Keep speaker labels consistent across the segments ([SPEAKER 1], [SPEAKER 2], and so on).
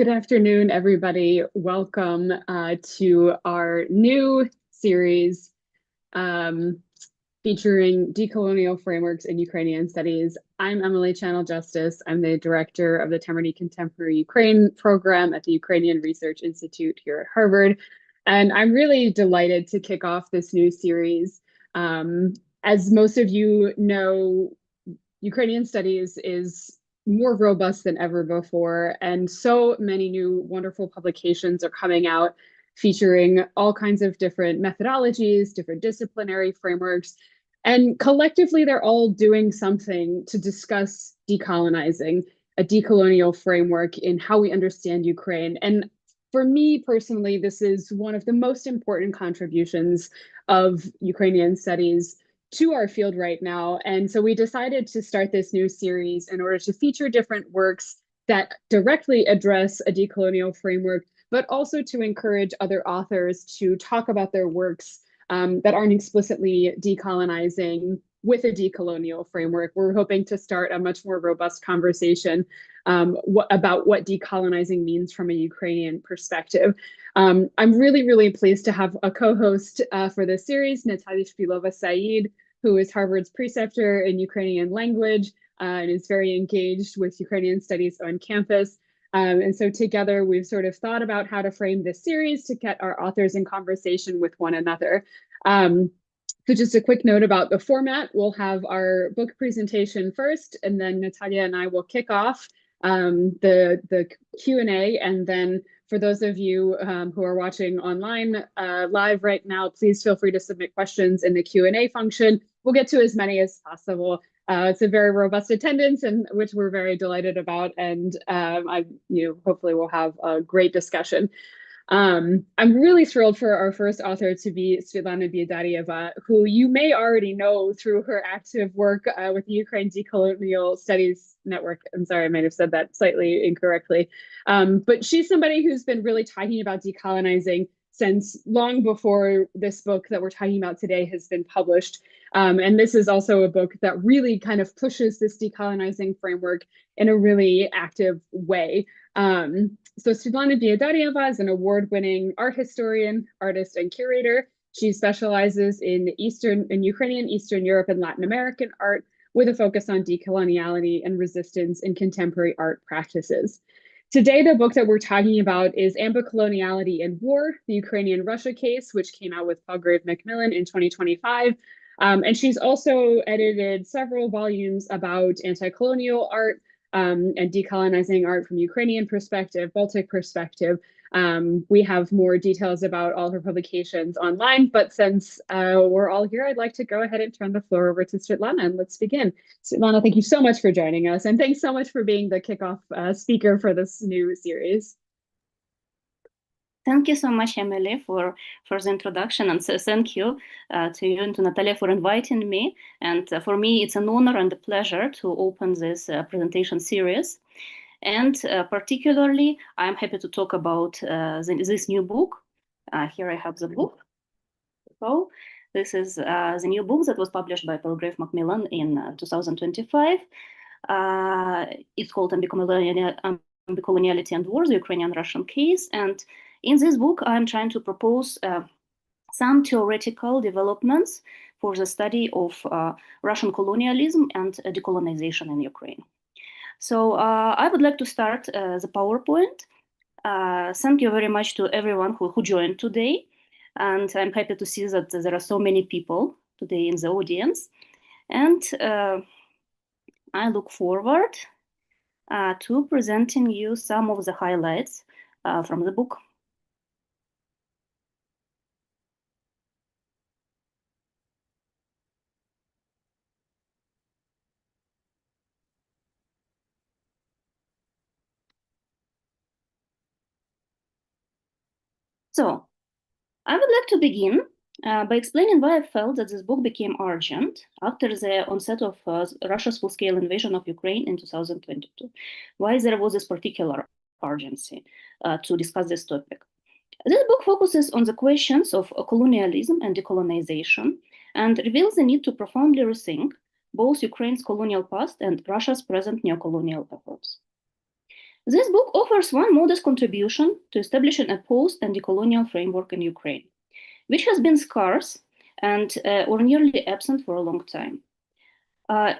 [SPEAKER 1] Good afternoon, everybody. Welcome to our new series um, featuring decolonial frameworks in Ukrainian studies. I'm Emily Channel Justice. I'm the director of the Temerny Contemporary Ukraine program at the Ukrainian Research Institute here at Harvard. And I'm really delighted to kick off this new series. As most of you know, Ukrainian studies is more robust than ever before, and so many new wonderful publications are coming out featuring all kinds of different methodologies, different disciplinary frameworks, and collectively they're all doing something to discuss decolonizing, a decolonial framework in how we understand Ukraine. And for me personally, this is one of the most important contributions of Ukrainian studies to our field right now. And so we decided to start this new series in order to feature different works that directly address a decolonial framework, but also to encourage other authors to talk about their works that aren't explicitly decolonizing with a decolonial framework. We're hoping to start a much more robust conversation about what decolonizing means from a Ukrainian perspective. I'm really, really pleased to have a co-host for this series, Natalia Shpilova-Said, who is Harvard's preceptor in Ukrainian language and is very engaged with Ukrainian studies on campus. And so together we've sort of thought about how to frame this series to get our authors in conversation with one another. So just a quick note about the format. We'll have our book presentation first, and then Natalia and I will kick off the Q&A. And then for those of you who are watching online live right now, please feel free to submit questions in the Q&A function. We'll get to as many as possible. It's a very robust attendance, and which we're very delighted about. And hopefully we'll have a great discussion. I'm really thrilled for our first author to be Svetlana Biedarieva, who you may already know through her active work with the Ukraine Decolonial Studies Network. I'm sorry, I might have said that slightly incorrectly. But she's somebody who's been really talking about decolonizing since long before this book that we're talking about today has been published. And this is also a book that really kind of pushes this decolonizing framework in a really active way. So Svetlana Biedarieva is an award-winning art historian, artist, and curator. She specializes in Ukrainian, Eastern Europe, and Latin American art with a focus on decoloniality and resistance in contemporary art practices. Today, the book that we're talking about is Ambicoloniality and War, the Ukrainian-Russia Case, which came out with Palgrave Macmillan in 2025. And she's also edited several volumes about anti-colonial art, and decolonizing art from Ukrainian perspective, Baltic perspective. We have more details about all her publications online, but since we're all here, I'd like to go ahead and turn the floor over to Svetlana, and let's begin. Svetlana, thank you so much for joining us, and thanks so much for being the kickoff speaker for this new series.
[SPEAKER 2] Thank you so much, Emily, for the introduction, and so thank you to you and to Natalia for inviting me. And for me, it's an honor and a pleasure to open this presentation series. And particularly, I'm happy to talk about this new book. Here I have the book. So this is the new book that was published by Palgrave Macmillan in 2025. It's called Ambicoloniality and War, the Ukrainian-Russian Case. And in this book, I'm trying to propose some theoretical developments for the study of Russian colonialism and decolonization in Ukraine. So I would like to start the PowerPoint. Thank you very much to everyone who joined today. And I'm happy to see that there are so many people today in the audience. And I look forward to presenting you some of the highlights from the book. So I would like to begin by explaining why I felt that this book became urgent after the onset of Russia's full-scale invasion of Ukraine in 2022. Why there was this particular urgency to discuss this topic. This book focuses on the questions of colonialism and decolonization and reveals the need to profoundly rethink both Ukraine's colonial past and Russia's present neocolonial efforts. This book offers one modest contribution to establishing a post and decolonial framework in Ukraine, which has been scarce and or nearly absent for a long time.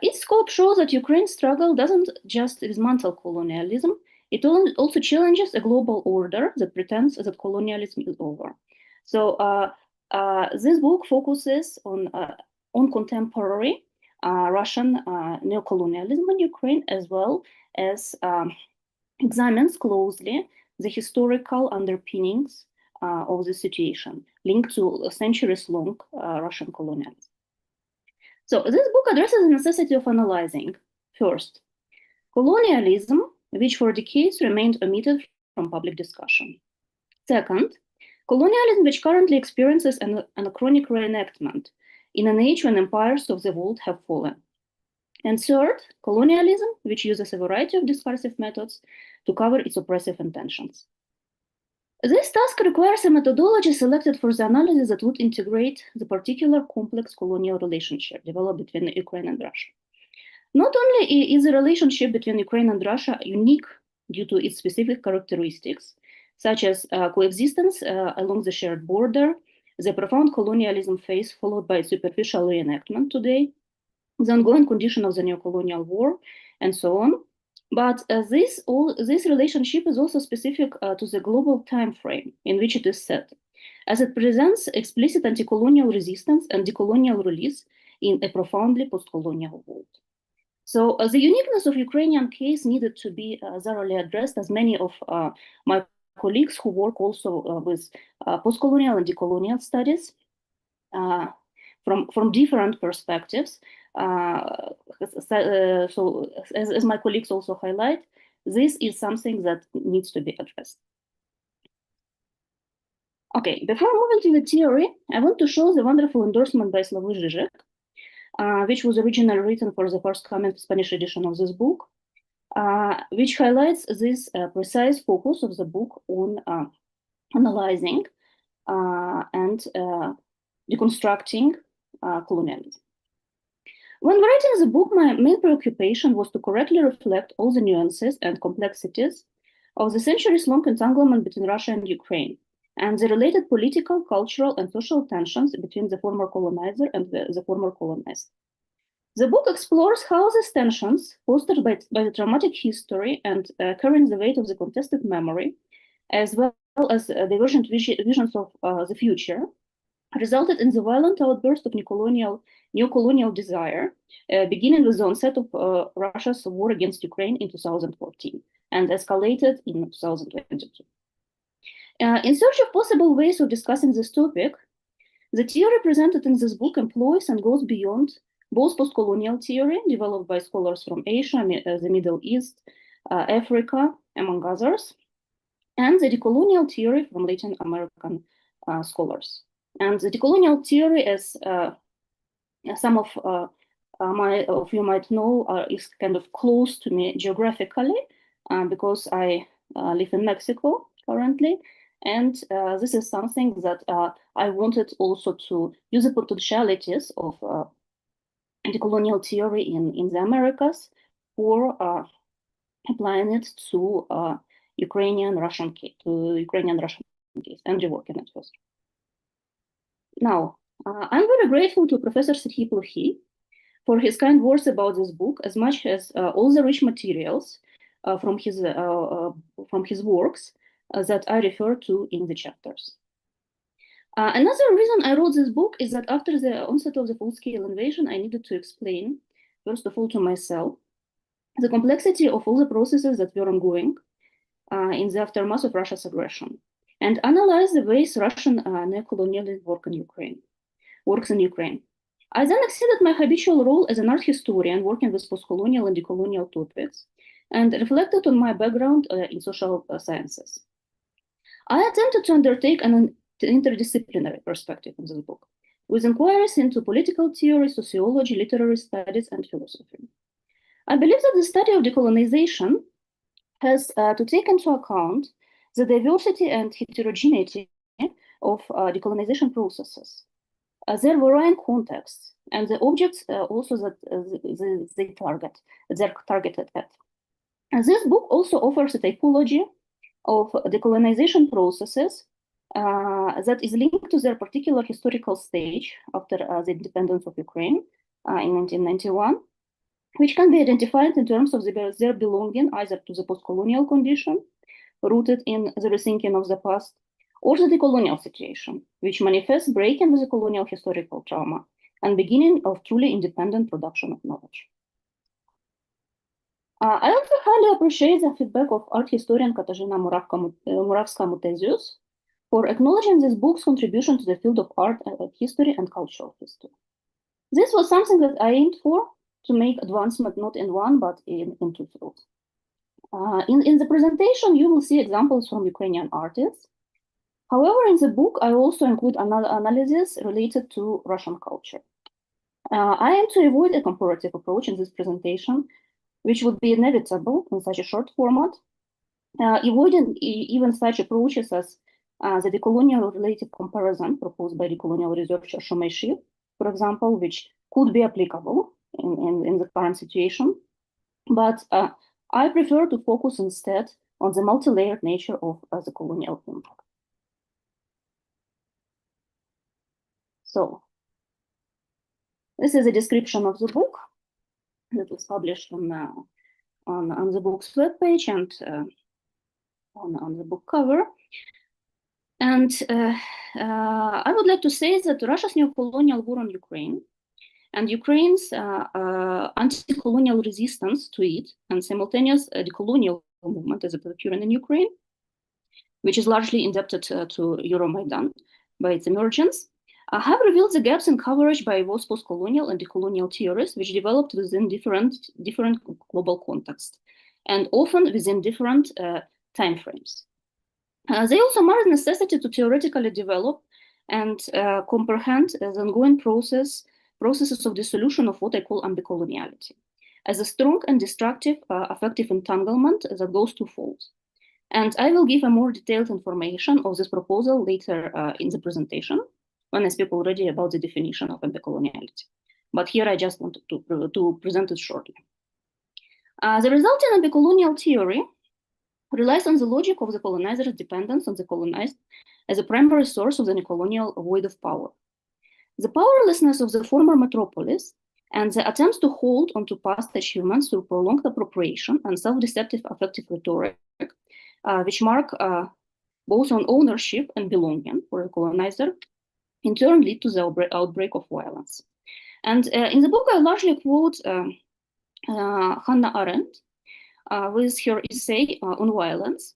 [SPEAKER 2] Its scope shows that Ukraine's struggle doesn't just dismantle colonialism, it also challenges a global order that pretends that colonialism is over. So this book focuses on contemporary Russian neocolonialism in Ukraine, as well as examines closely the historical underpinnings of the situation linked to centuries-long Russian colonialism. So this book addresses the necessity of analyzing, first, colonialism, which for decades remained omitted from public discussion. Second, colonialism, which currently experiences an anachronic reenactment in an age when empires of the world have fallen. And third, colonialism, which uses a variety of discursive methods to cover its oppressive intentions. This task requires a methodology selected for the analysis that would integrate the particular complex colonial relationship developed between Ukraine and Russia. Not only is the relationship between Ukraine and Russia unique due to its specific characteristics, such as coexistence along the shared border, the profound colonialism phase followed by superficial reenactment today, the ongoing condition of the neocolonial war, and so on. But this relationship is also specific to the global time frame in which it is set, as it presents explicit anti-colonial resistance and decolonial release in a profoundly post-colonial world. So the uniqueness of Ukrainian case needed to be thoroughly addressed, as many of my colleagues who work also with post-colonial and decolonial studies from different perspectives. So as my colleagues also highlight, this is something that needs to be addressed. Okay, before moving to the theory, I want to show the wonderful endorsement by Slavoj Žižek, which was originally written for the forthcoming Spanish edition of this book, which highlights this precise focus of the book on analyzing and deconstructing colonialism. When writing the book, my main preoccupation was to correctly reflect all the nuances and complexities of the centuries-long entanglement between Russia and Ukraine, and the related political, cultural, and social tensions between the former colonizer and the former colonized. The book explores how these tensions, fostered by the traumatic history and carrying the weight of the contested memory, as well as divergent visions of the future, resulted in the violent outburst of neocolonial desire, beginning with the onset of Russia's war against Ukraine in 2014 and escalated in 2022. In search of possible ways of discussing this topic, the theory presented in this book employs and goes beyond both post-colonial theory developed by scholars from Asia, the Middle East, Africa, among others, and the decolonial theory from Latin American scholars. And the decolonial theory, as some of you might know, is kind of close to me geographically because I live in Mexico currently. And this is something that I wanted also to use the potentialities of decolonial theory in the Americas for applying it to Ukrainian-Russian case, and reworking it first. Now, I'm very grateful to Professor Serhiy Plokhy for his kind words about this book, as much as all the rich materials from his works that I refer to in the chapters. Another reason I wrote this book is that after the onset of the full-scale invasion, I needed to explain, first of all to myself, the complexity of all the processes that were ongoing in the aftermath of Russia's aggression, and analyze the ways Russian neocolonialism works in Ukraine. I then exceeded my habitual role as an art historian working with post-colonial and decolonial topics, and reflected on my background in social sciences. I attempted to undertake an interdisciplinary perspective in this book, with inquiries into political theory, sociology, literary studies, and philosophy. I believe that the study of decolonization has to take into account the diversity and heterogeneity of decolonization processes, their varying contexts, and the objects also that they're targeted at. And this book also offers a typology of decolonization processes that is linked to their particular historical stage after the independence of Ukraine in 1991, which can be identified in terms of their belonging either to the post-colonial condition, rooted in the rethinking of the past, or the decolonial situation, which manifests breaking with the colonial historical trauma and beginning of truly independent production of knowledge. I also highly appreciate the feedback of art historian Katarzyna Murawska-Mutesius for acknowledging this book's contribution to the field of art history and cultural history. This was something that I aimed for, to make advancement not in one, but in two fields. In the presentation, you will see examples from Ukrainian artists. However, in the book, I also include analysis related to Russian culture. I aim to avoid a comparative approach in this presentation, which would be inevitable in such a short format, avoiding even such approaches as the decolonial related comparison proposed by decolonial researcher Shumei, for example, which could be applicable in the current situation. But I prefer to focus instead on the multi-layered nature of the colonial impact. So, this is a description of the book that was published on the book's webpage and on the book cover. And I would like to say that Russia's neo-colonial war on Ukraine and Ukraine's anti-colonial resistance to it and simultaneous decolonial movement as it occurring in Ukraine, which is largely indebted to Euromaidan by its emergence, have revealed the gaps in coverage by both post-colonial and decolonial theories, which developed within different global contexts, and often within different timeframes. They also mark the necessity to theoretically develop and comprehend the ongoing processes of dissolution of what I call ambicoloniality, as a strong and destructive affective entanglement that goes twofold. And I will give a more detailed information of this proposal later in the presentation, when I speak already about the definition of ambicoloniality. But here I just wanted to present it shortly. The resulting ambicolonial theory relies on the logic of the colonizer's dependence on the colonized as a primary source of the neocolonial void of power. The powerlessness of the former metropolis and the attempts to hold onto past achievements through prolonged appropriation and self-deceptive affective rhetoric, which mark both on ownership and belonging for the colonizer, in turn lead to the outbreak of violence. And in the book, I largely quote Hannah Arendt with her essay on violence,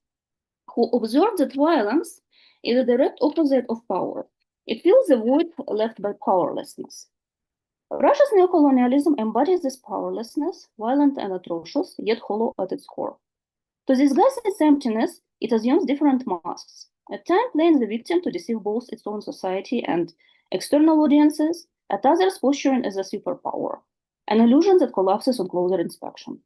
[SPEAKER 2] who observed that violence is a direct opposite of power. It fills the void left by powerlessness. Russia's neocolonialism embodies this powerlessness, violent and atrocious, yet hollow at its core. To disguise its emptiness, it assumes different masks, at times playing the victim to deceive both its own society and external audiences, at others posturing as a superpower, an illusion that collapses on closer inspection.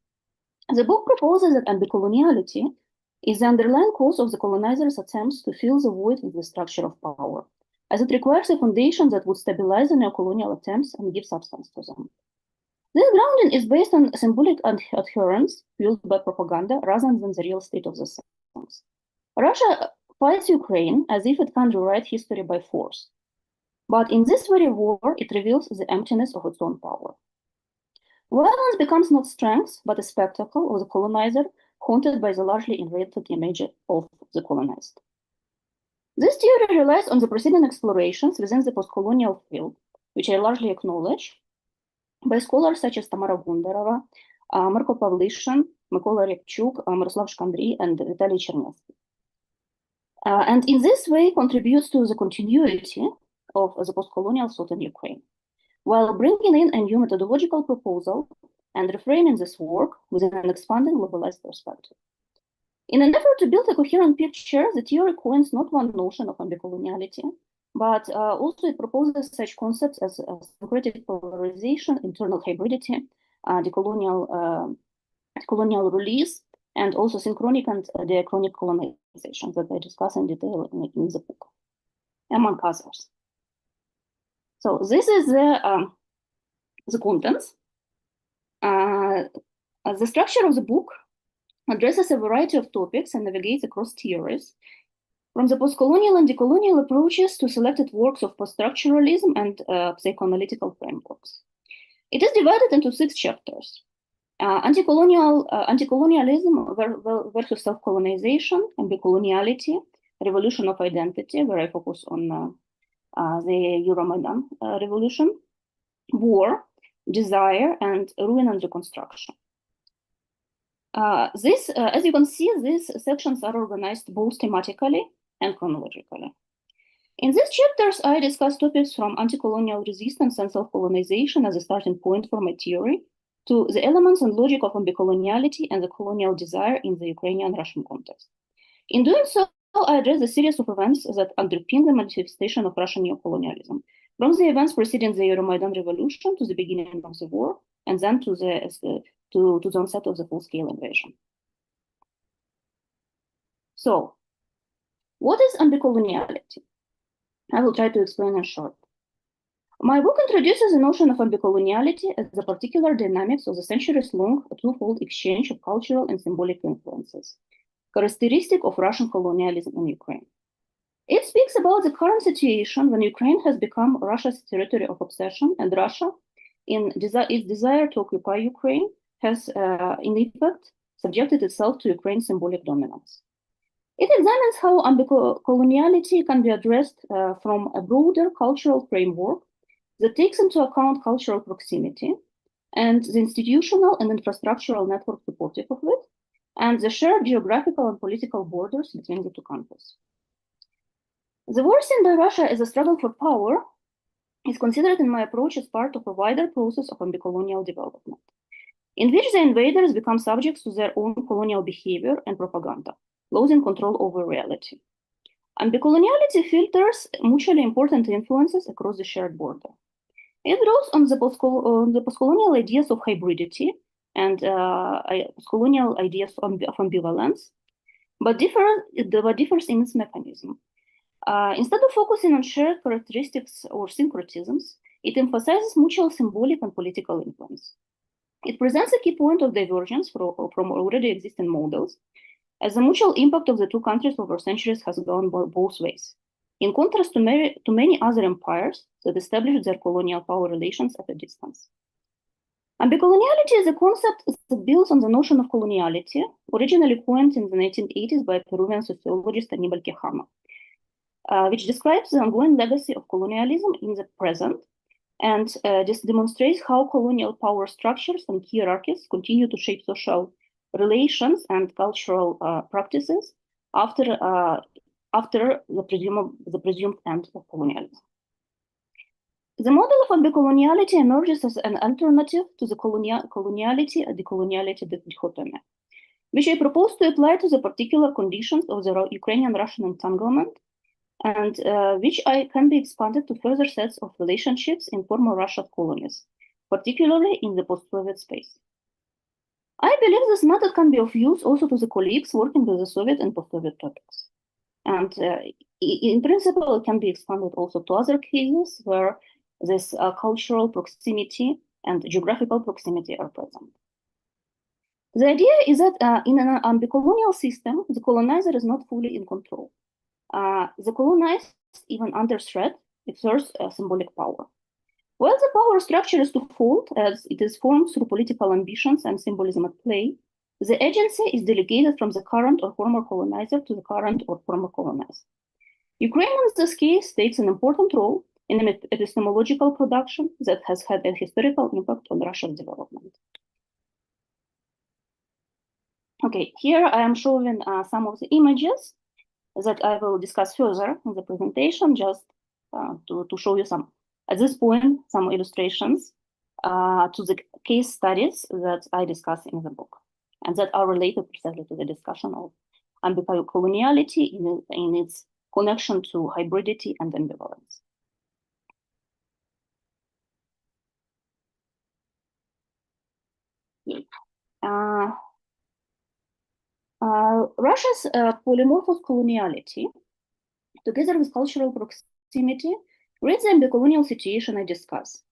[SPEAKER 2] The book proposes that ambicoloniality is the underlying cause of the colonizer's attempts to fill the void in the structure of power, as it requires a foundation that would stabilize the neocolonial attempts and give substance to them. This grounding is based on symbolic adherence fueled by propaganda rather than the real state of the things. Russia fights Ukraine as if it can rewrite history by force. But in this very war, it reveals the emptiness of its own power. Violence becomes not strength, but a spectacle of the colonizer haunted by the largely invented image of the colonized. This theory relies on the preceding explorations within the post-colonial field, which I largely acknowledge, by scholars such as Tamara Gundarova, Marko Pavlyshin, Mykola Repchuk, Miroslav Shkandry, and Vitaly Chernevsky. And in this way contributes to the continuity of the post-colonial thought in Ukraine, while bringing in a new methodological proposal and reframing this work within an expanding globalized perspective. In an effort to build a coherent picture, the theory coins not one notion of ambicoloniality, but also it proposes such concepts as syncretic polarization, internal hybridity, decolonial release, and also synchronic and diachronic colonization that I discuss in detail in the book, among others. So this is the contents. The structure of the book addresses a variety of topics and navigates across theories, from the postcolonial and decolonial approaches to selected works of post-structuralism and psychoanalytical frameworks. It is divided into 6 chapters. Anti-colonialism versus self-colonization, ambicoloniality, revolution of identity, where I focus on the Euromaidan revolution, war, desire, and ruin and reconstruction. As you can see, these sections are organized both thematically and chronologically. In these chapters, I discuss topics from anti-colonial resistance and self-colonization as a starting point for my theory, to the elements and logic of ambicoloniality and the colonial desire in the Ukrainian-Russian context. In doing so, I address a series of events that underpin the manifestation of Russian neocolonialism, from the events preceding the Euromaidan revolution to the beginning of the war, and then to the onset of the full-scale invasion. So, what is ambicoloniality? I will try to explain in short. My book introduces the notion of ambicoloniality as the particular dynamics of the centuries-long twofold exchange of cultural and symbolic influences, characteristic of Russian colonialism in Ukraine. It speaks about the current situation when Ukraine has become Russia's territory of obsession, and Russia, in its desire to occupy Ukraine, has in effect subjected itself to Ukraine's symbolic dominance. It examines how ambicoloniality can be addressed from a broader cultural framework that takes into account cultural proximity and the institutional and infrastructural network supportive of it, and the shared geographical and political borders between the two countries. The war seen by Russia as a struggle for power is considered in my approach as part of a wider process of ambicolonial development, in which the invaders become subjects to their own colonial behavior and propaganda, losing control over reality. Ambicoloniality filters mutually important influences across the shared border. It draws on the postcolonial ideas of hybridity and postcolonial ideas of ambivalence, but differs in its mechanism. Instead of focusing on shared characteristics or syncretisms, it emphasizes mutual symbolic and political influence. It presents a key point of divergence from already existing models, as the mutual impact of the two countries over centuries has gone both ways, in contrast to many other empires that established their colonial power relations at a distance. Ambicoloniality is a concept that builds on the notion of coloniality, originally coined in the 1980s by Peruvian sociologist Aníbal Quijano, which describes the ongoing legacy of colonialism in the present and just demonstrates how colonial power structures and hierarchies continue to shape social relations and cultural practices after the presumed end of colonialism. The model of ambicoloniality emerges as an alternative to the coloniality and decoloniality dichotomy, which I propose to apply to the particular conditions of the Ukrainian-Russian entanglement, and which can be expanded to further sets of relationships in former Russian colonies, particularly in the post-Soviet space. I believe this method can be of use also to the colleagues working with the Soviet and post-Soviet topics. And in principle, it can be expanded also to other cases where this cultural proximity and geographical proximity are present. The idea is that in an ambicolonial system, the colonizer is not fully in control. The colonized, even under threat, exerts symbolic power. While the power structure is twofold, as it is formed through political ambitions and symbolism at play, the agency is delegated from the current or former colonizer to the current or former colonized. Ukraine, in this case, takes an important role in an epistemological production that has had a historical impact on Russia's development. Okay, here I am showing some of the images that I will discuss further in the presentation, just to show you some, at this point, some illustrations to the case studies that I discuss in the book, and that are related precisely to the discussion of ambicoloniality in its connection to hybridity and ambivalence. Russia's polymorphous coloniality, together with cultural proximity, creates the ambicolonial situation I discuss.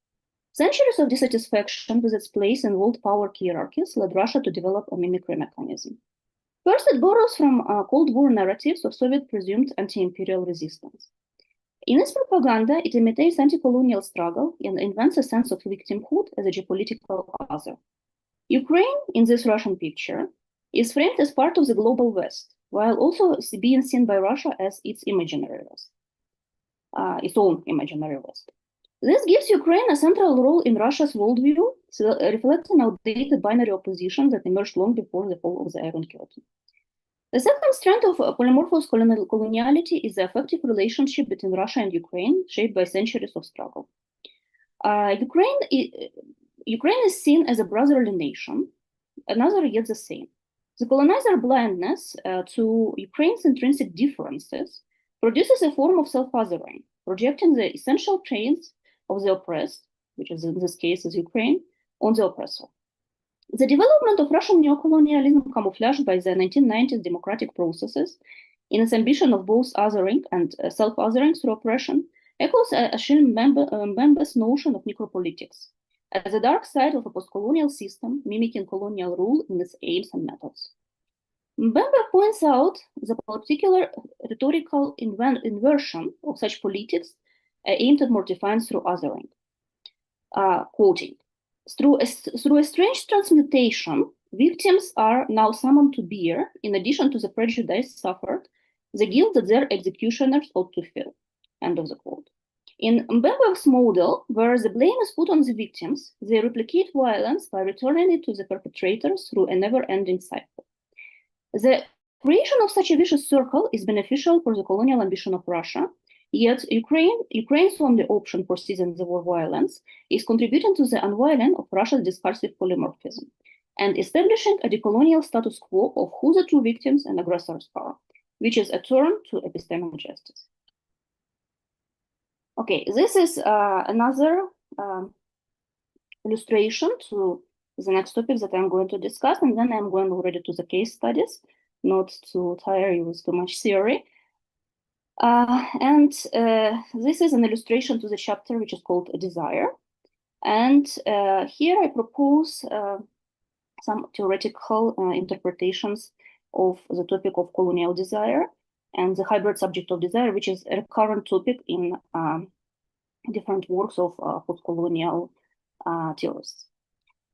[SPEAKER 2] Centuries of dissatisfaction with its place in world power hierarchies led Russia to develop a mimicry mechanism. First, it borrows from Cold War narratives of Soviet presumed anti-imperial resistance. In its propaganda, it imitates anti-colonial struggle and invents a sense of victimhood as a geopolitical other. Ukraine, in this Russian picture, is framed as part of the global West, while also being seen by Russia as its imaginary West, its own imaginary West. This gives Ukraine a central role in Russia's worldview, reflecting outdated binary opposition that emerged long before the fall of the Iron Curtain. The second strand of polymorphous coloniality is the effective relationship between Russia and Ukraine, shaped by centuries of struggle. Ukraine is seen as a brotherly nation, another yet the same. The colonizer blindness to Ukraine's intrinsic differences produces a form of self-othering, projecting the essential traits of the oppressed, which is in this case is Ukraine, on the oppressor. The development of Russian neocolonialism, camouflaged by the 1990s democratic processes, in its ambition of both othering and self-othering through oppression, echoes Achille Mbembe's notion of necropolitics as a dark side of a post-colonial system mimicking colonial rule in its aims and methods. Mbembe points out the particular rhetorical inversion of such politics aimed at mortifying through othering. Quoting, through a strange transmutation, victims are now summoned to bear, in addition to the prejudice suffered, the guilt that their executioners ought to feel. End of the quote. In Mbembe's model, where the blame is put on the victims, they replicate violence by returning it to the perpetrators through a never-ending cycle. The creation of such a vicious circle is beneficial for the colonial ambition of Russia, yet Ukraine's only option for seizing the war violence is contributing to the unveiling of Russia's discursive polymorphism and establishing a decolonial status quo of who the true victims and aggressors are, which is a turn to epistemic justice. Okay, this is another illustration to the next topic that I'm going to discuss, and then I'm going already to the case studies, not to tire you with too much theory. This is an illustration to the chapter which is called Desire. And here I propose some theoretical interpretations of the topic of colonial desire and the hybrid subject of desire, which is a recurrent topic in different works of post-colonial theorists.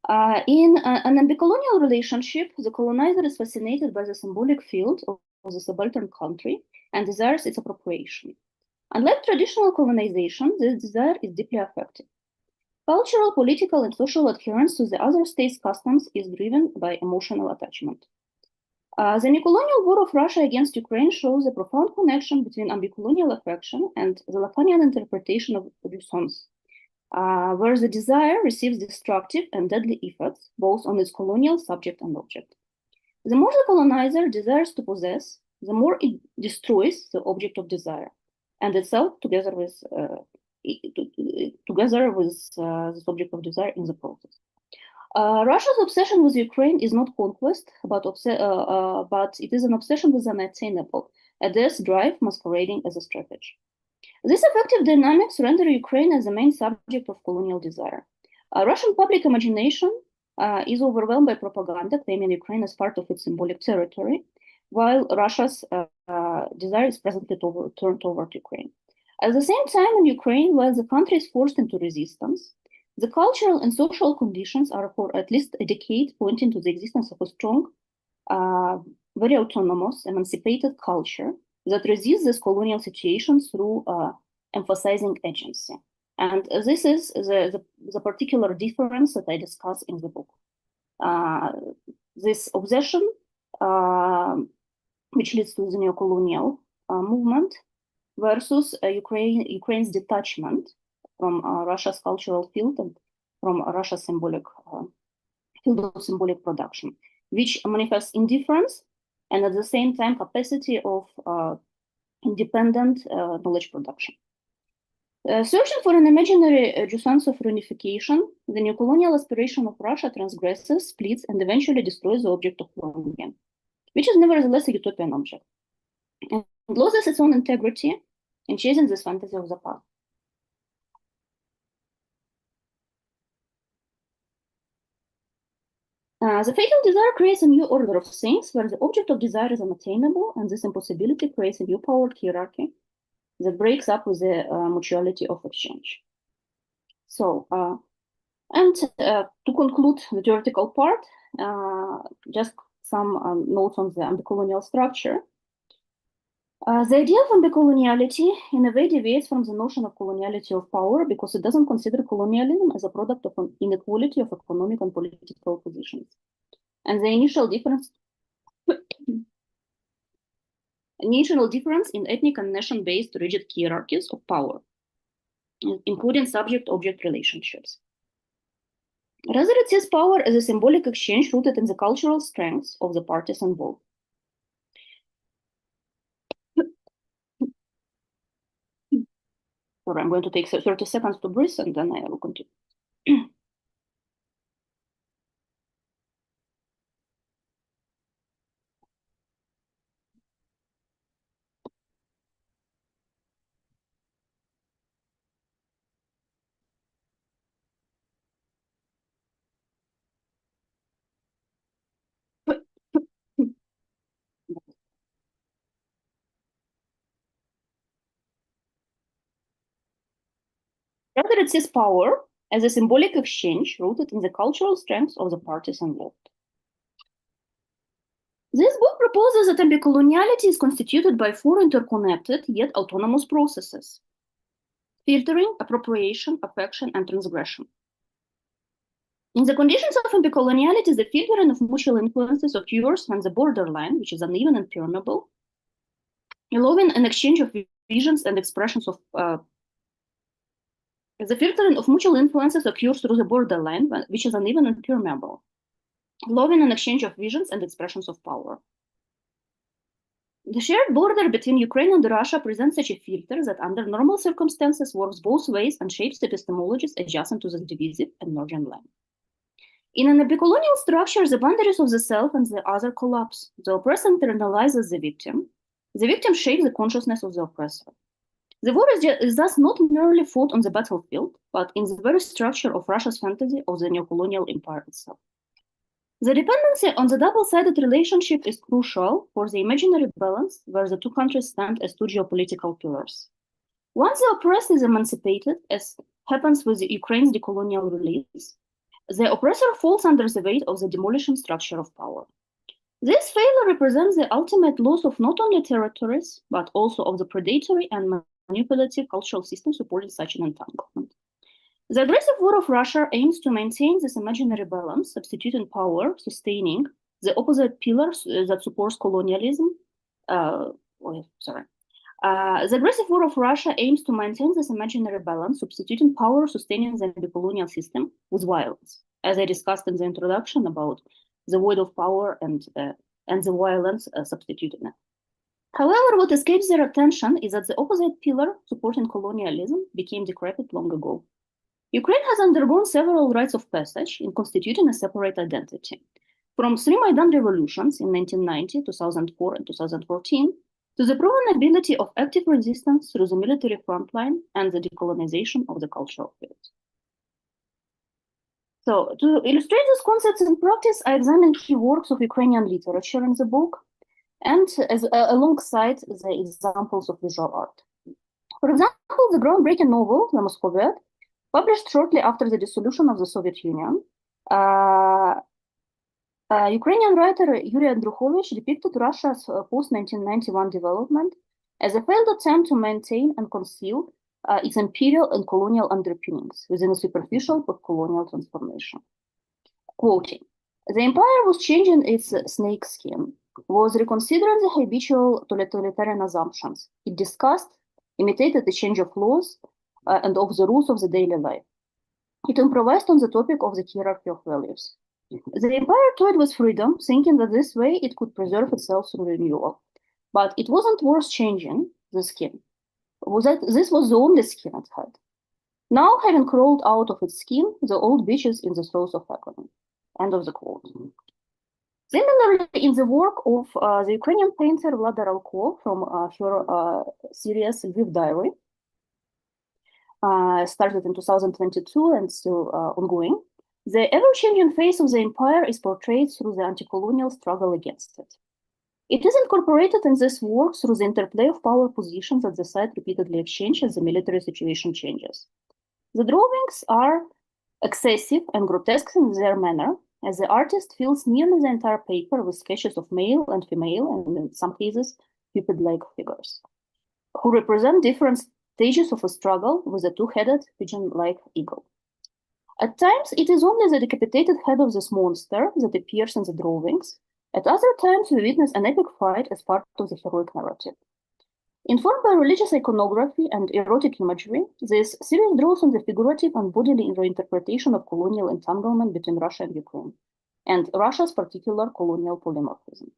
[SPEAKER 2] In an ambicolonial relationship, the colonizer is fascinated by the symbolic field of the subaltern country and desires its appropriation. Unlike traditional colonization, this desire is deeply affective. Cultural, political, and social adherence to the other state's customs is driven by emotional attachment. The neocolonial war of Russia against Ukraine shows a profound connection between ambicolonial affection and the Lacanian interpretation of jouissance, where the desire receives destructive and deadly effects both on its colonial subject and object. The more the colonizer desires to possess, the more it destroys the object of desire and itself together with this object of desire in the process. Russia's obsession with Ukraine is not conquest, but it is an obsession with the unattainable, a death drive masquerading as a strategy. These effective dynamics render Ukraine as the main subject of colonial desire. Russian public imagination is overwhelmed by propaganda claiming Ukraine as part of its symbolic territory, while Russia's desire is presently turned toward Ukraine. At the same time, in Ukraine, while the country is forced into resistance, the cultural and social conditions are for at least a decade pointing to the existence of a strong, very autonomous, emancipated culture that resists this colonial situation through emphasizing agency. And this is the particular difference that I discuss in the book. This obsession, which leads to the neocolonial movement, versus Ukraine's detachment from Russia's cultural field and from Russia's symbolic field of symbolic production, which manifests indifference and at the same time capacity of independent knowledge production. Searching for an imaginary jouissance of reunification, the neocolonial aspiration of Russia transgresses, splits, and eventually destroys the object of longing, which is nevertheless a utopian object, and loses its own integrity in chasing this fantasy of the past. The fatal desire creates a new order of things where the object of desire is unattainable, and this impossibility creates a new powered hierarchy that breaks up with the mutuality of exchange. So, to conclude the theoretical part, just some notes on the ambicolonial structure. The idea of ambicoloniality in a way deviates from the notion of coloniality of power because it doesn't consider colonialism as a product of an inequality of economic and political positions. And the initial difference in ethnic and nation-based rigid hierarchies of power, including subject-object relationships. Rather, it sees power as a symbolic exchange rooted in the cultural strengths of the parties involved. Sorry, I'm going to take 30 seconds to breathe and then I will continue. Rather, it sees power as a symbolic exchange rooted in the cultural strengths of the parties involved. This book proposes that ambicoloniality is constituted by four interconnected yet autonomous processes: filtering, appropriation, affection, and transgression. In the conditions of ambicoloniality, the filtering of mutual influences occurs when the borderline, which is uneven and permeable, allowing an exchange of visions and expressions of the filtering of mutual influences occurs through the borderline, which is uneven and permeable, allowing an exchange of visions and expressions of power. The shared border between Ukraine and Russia presents such a filter that under normal circumstances works both ways and shapes epistemologies adjacent to the divisive and merging line. In an ambicolonial structure, the boundaries of the self and the other collapse. The oppressor internalizes the victim. The victim shapes the consciousness of the oppressor. The war is thus not merely fought on the battlefield, but in the very structure of Russia's fantasy of the neocolonial empire itself. The dependency on the double-sided relationship is crucial for the imaginary balance where the two countries stand as two geopolitical pillars. Once the oppressed is emancipated, as happens with Ukraine's decolonial release, the oppressor falls under the weight of the demolishing structure of power. This failure represents the ultimate loss of not only territories, but also of the predatory and manipulative cultural system supporting such an entanglement. The aggressive war of Russia aims to maintain this imaginary balance, substituting power, sustaining the opposite pillars that supports colonialism. The aggressive war of Russia aims to maintain this imaginary balance, substituting power, sustaining the colonial system with violence, as I discussed in the introduction about the void of power and the violence substituting it. However, what escapes their attention is that the opposite pillar supporting colonialism became decrepit long ago. Ukraine has undergone several rites of passage in constituting a separate identity. From three Maidan revolutions in 1990, 2004, and 2014, to the proven ability of active resistance through the military frontline and the decolonization of the cultural field. So, to illustrate these concepts in practice, I examined key works of Ukrainian literature in the book, and alongside the examples of visual art. For example, the groundbreaking novel, The Moscoviad, published shortly after the dissolution of the Soviet Union, Ukrainian writer Yuri Andrukhovich depicted Russia's post-1991 development as a failed attempt to maintain and conceal its imperial and colonial underpinnings within a superficial post-colonial transformation. Quoting, "The empire was changing its snake skin, was reconsidering the habitual totalitarian assumptions. It discussed, imitated the change of laws and of the rules of the daily life. It improvised on the topic of the hierarchy of values. The empire toyed with freedom, thinking that this way it could preserve itself through renewal. But it wasn't worth changing the skin. This was the only skin it had. Now, having crawled out of its skin, the old bitch is in the throes of agony." End of the quote. Similarly, in the work of the Ukrainian painter Vlada Ralko from her series Lviv Diary, started in 2022 and still ongoing, The ever-changing face of the empire is portrayed through the anti-colonial struggle against it. It is incorporated in this work through the interplay of power positions that the site repeatedly exchange as the military situation changes. The drawings are excessive and grotesque in their manner, as the artist fills nearly the entire paper with sketches of male and female, and in some cases, Cupid-like figures, who represent different stages of a struggle with a two-headed pigeon-like eagle. At times, it is only the decapitated head of this monster that appears in the drawings. At other times, we witness an epic fight as part of the heroic narrative. Informed by religious iconography and erotic imagery, this series draws on the figurative and bodily reinterpretation of colonial entanglement between Russia and Ukraine, and Russia's particular colonial polymorphism.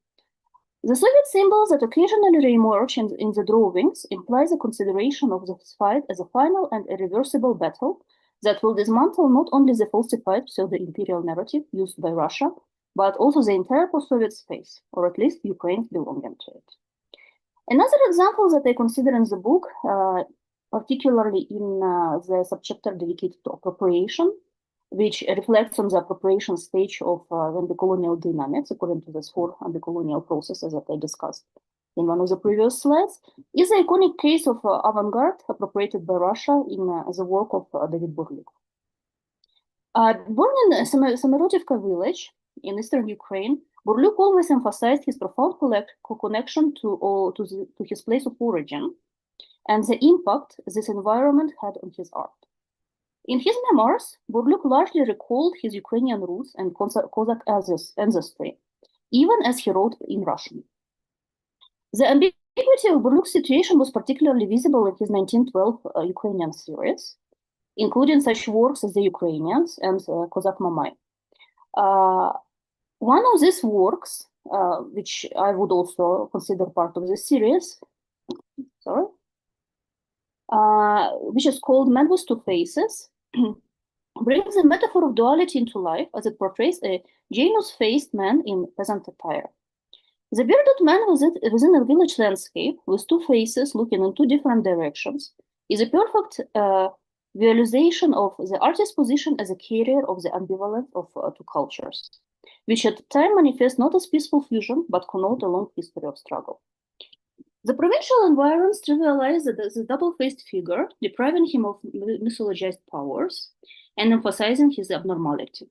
[SPEAKER 2] The Soviet symbols that occasionally re-emerge in the drawings implies a consideration of this fight as a final and irreversible battle that will dismantle not only the falsified pseudo-imperial narrative used by Russia, but also the entire post-Soviet space, or at least Ukraine's belonging to it. Another example that I consider in the book, particularly in the subchapter dedicated to appropriation, which reflects on the appropriation stage of the colonial dynamics, according to these four colonial processes that I discussed in one of the previous slides, is the iconic case of avant-garde appropriated by Russia in the work of David Burlyuk. Born in Semerodivka village in eastern Ukraine, Burlyuk always emphasized his profound connection to his place of origin and the impact this environment had on his art. In his memoirs, Burlyuk largely recalled his Ukrainian roots and Cossack ancestry, even as he wrote in Russian. The ambiguity of Burlyuk's situation was particularly visible in his 1912 Ukrainian series, including such works as The Ukrainians and Kozak Mamai. One of these works, which I would also consider part of this series, which is called Man with Two Faces, brings the metaphor of duality into life as it portrays a Janus-faced man in peasant attire. The bearded man within a village landscape with two faces looking in two different directions is a perfect visualization of the artist's position as a carrier of the ambivalence of two cultures, which at the time manifest not as peaceful fusion, but connote a long history of struggle. The provincial environs trivialize the double-faced figure, depriving him of mythologized powers and emphasizing his abnormality.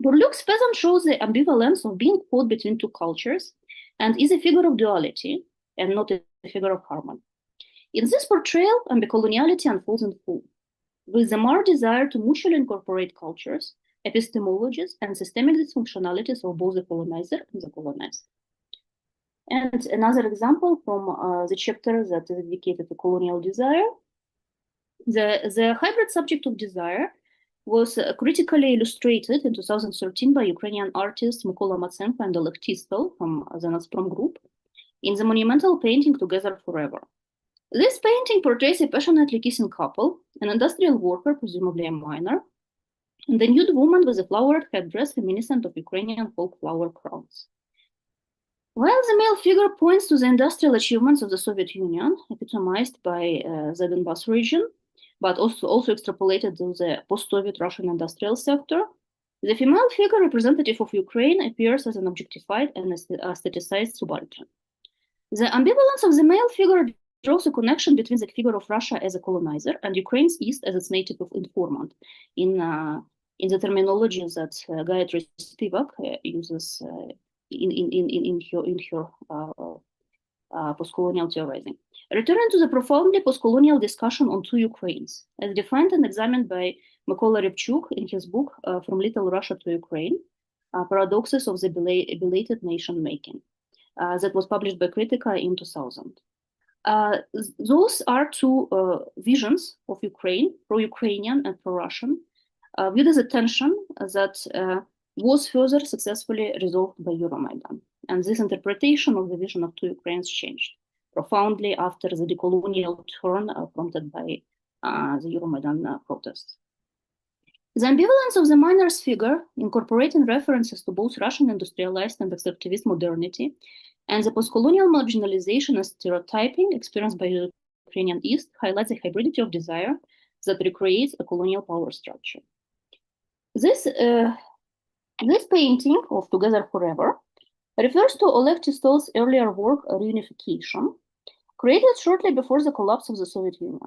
[SPEAKER 2] Burlyuk's peasant shows the ambivalence of being caught between two cultures and is a figure of duality and not a figure of harmony. In this portrayal, ambicoloniality unfolds in full, with the marked desire to mutually incorporate cultures, epistemologies, and systemic dysfunctionalities of both the colonizer and the colonized. And another example from the chapter that is dedicated to colonial desire. The hybrid subject of desire was critically illustrated in 2013 by Ukrainian artists Mykola Matsenko and Oleg Tistel from the Nazprom group in the monumental painting Together Forever. This painting portrays a passionately kissing couple, an industrial worker, presumably a miner, and a nude woman with a flowered headdress reminiscent of Ukrainian folk flower crowns. While the male figure points to the industrial achievements of the Soviet Union, epitomized by the Donbas region, but also extrapolated to the post-Soviet Russian industrial sector, the female figure representative of Ukraine appears as an objectified and aestheticized subaltern. The ambivalence of the male figure draws a connection between the figure of Russia as a colonizer and Ukraine's East as its native informant in the terminology that Gayatri Spivak uses in her post-colonial theorizing. Returning to the profoundly post-colonial discussion on two Ukraines, as defined and examined by Mykola Rybchuk in his book From Little Russia to Ukraine, Paradoxes of the Belated Nation-Making, that was published by Kritika in 2000. Those are two visions of Ukraine, pro-Ukrainian and pro-Russian, viewed as a tension that was further successfully resolved by Euromaidan. And this interpretation of the vision of two Ukraines changed profoundly after the decolonial turn prompted by the Euromaidan protests. The ambivalence of the miner's figure, incorporating references to both Russian industrialized and extractivist modernity, and the post-colonial marginalization and stereotyping experienced by the Ukrainian East, highlights the hybridity of desire that recreates a colonial power structure. This painting of Together Forever refers to Oleg Tistol's earlier work, Reunification, created shortly before the collapse of the Soviet Union.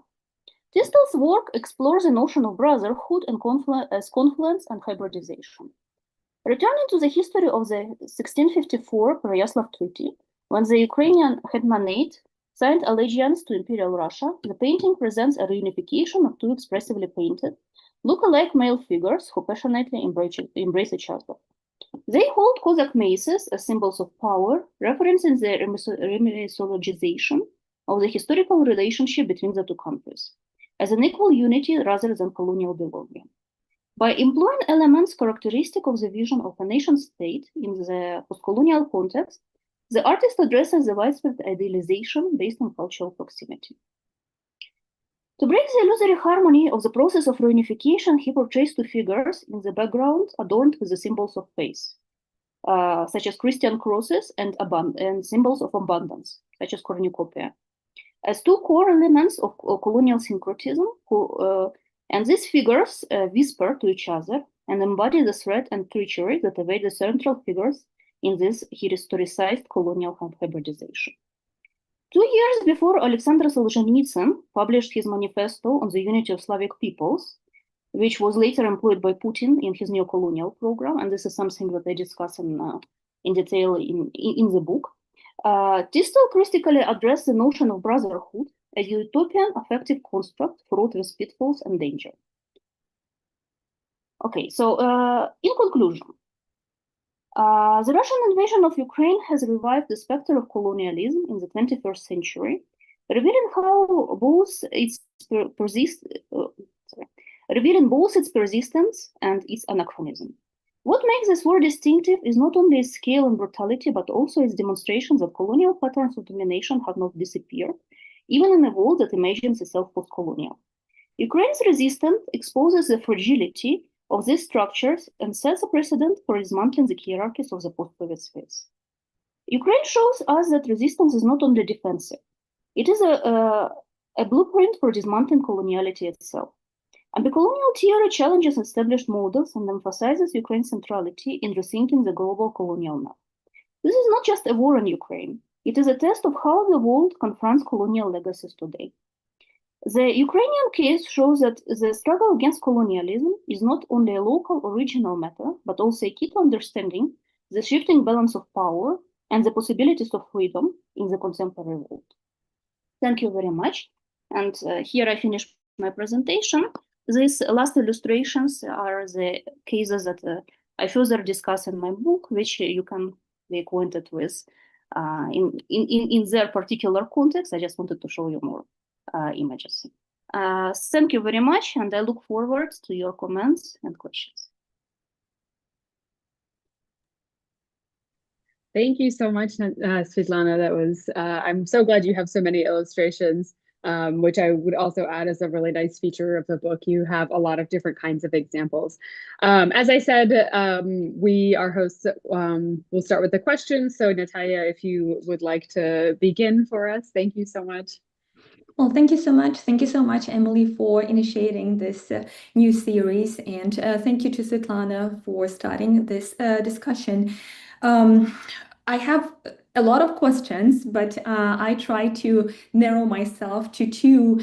[SPEAKER 2] Tistol's work explores the notion of brotherhood and confluence and hybridization. Returning to the history of the 1654 Pereyaslav Treaty, when the Ukrainian Hetmanate signed allegiance to Imperial Russia, the painting presents a reunification of two expressively painted, look-alike male figures who passionately embrace each other. They hold Cossack maces as symbols of power, referencing the remythologization of the historical relationship between the two countries, as an equal unity rather than colonial belonging. By employing elements characteristic of the vision of a nation-state in the post-colonial context, the artist addresses the widespread idealization based on cultural proximity. To break the illusory harmony of the process of reunification, he portrays two figures in the background adorned with the symbols of faith, such as Christian crosses and symbols of abundance, such as cornucopia, as two core elements of colonial syncretism, and these figures whisper to each other and embody the threat and treachery that await the central figures in this historicized colonial hybridization. 2 years before Alexander Solzhenitsyn published his manifesto on the unity of Slavic peoples, which was later employed by Putin in his neo-colonial program, and this is something that I discuss in detail in the book, Tistol critically addressed the notion of brotherhood, a utopian affective construct fraught with pitfalls and danger. Okay, so in conclusion, the Russian invasion of Ukraine has revived the specter of colonialism in the 21st century, revealing both its persistence and its anachronism. What makes this war distinctive is not only its scale and brutality, but also its demonstration that colonial patterns of domination have not disappeared, even in a world that imagines itself post-colonial. Ukraine's resistance exposes the fragility of these structures and sets a precedent for dismantling the hierarchies of the post-Soviet space. Ukraine shows us that resistance is not only defensive, it is a blueprint for dismantling coloniality itself. And the colonial theory challenges established models and emphasizes Ukraine's centrality in rethinking the global colonial map. This is not just a war in Ukraine, it is a test of how the world confronts colonial legacies today. The Ukrainian case shows that the struggle against colonialism is not only a local or regional matter, but also a key to understanding the shifting balance of power and the possibilities of freedom in the contemporary world. Thank you very much. And here I finish my presentation. These last illustrations are the cases that I further discuss in my book, which you can be acquainted with in their particular context. I just wanted to show you more images. Thank you very much, and I look forward to your comments and questions.
[SPEAKER 1] Thank you so much, Svetlana. That was, I'm so glad you have so many illustrations, which I would also add as a really nice feature of the book. You have a lot of different kinds of examples. As I said, we, our hosts, will start with the questions. So Natalia, if you would like to begin for us, thank you so much.
[SPEAKER 3] Well, thank you so much. Thank you so much, Emily, for initiating this new series. And thank you to Svetlana for starting this discussion. I have a lot of questions, but I try to narrow myself to two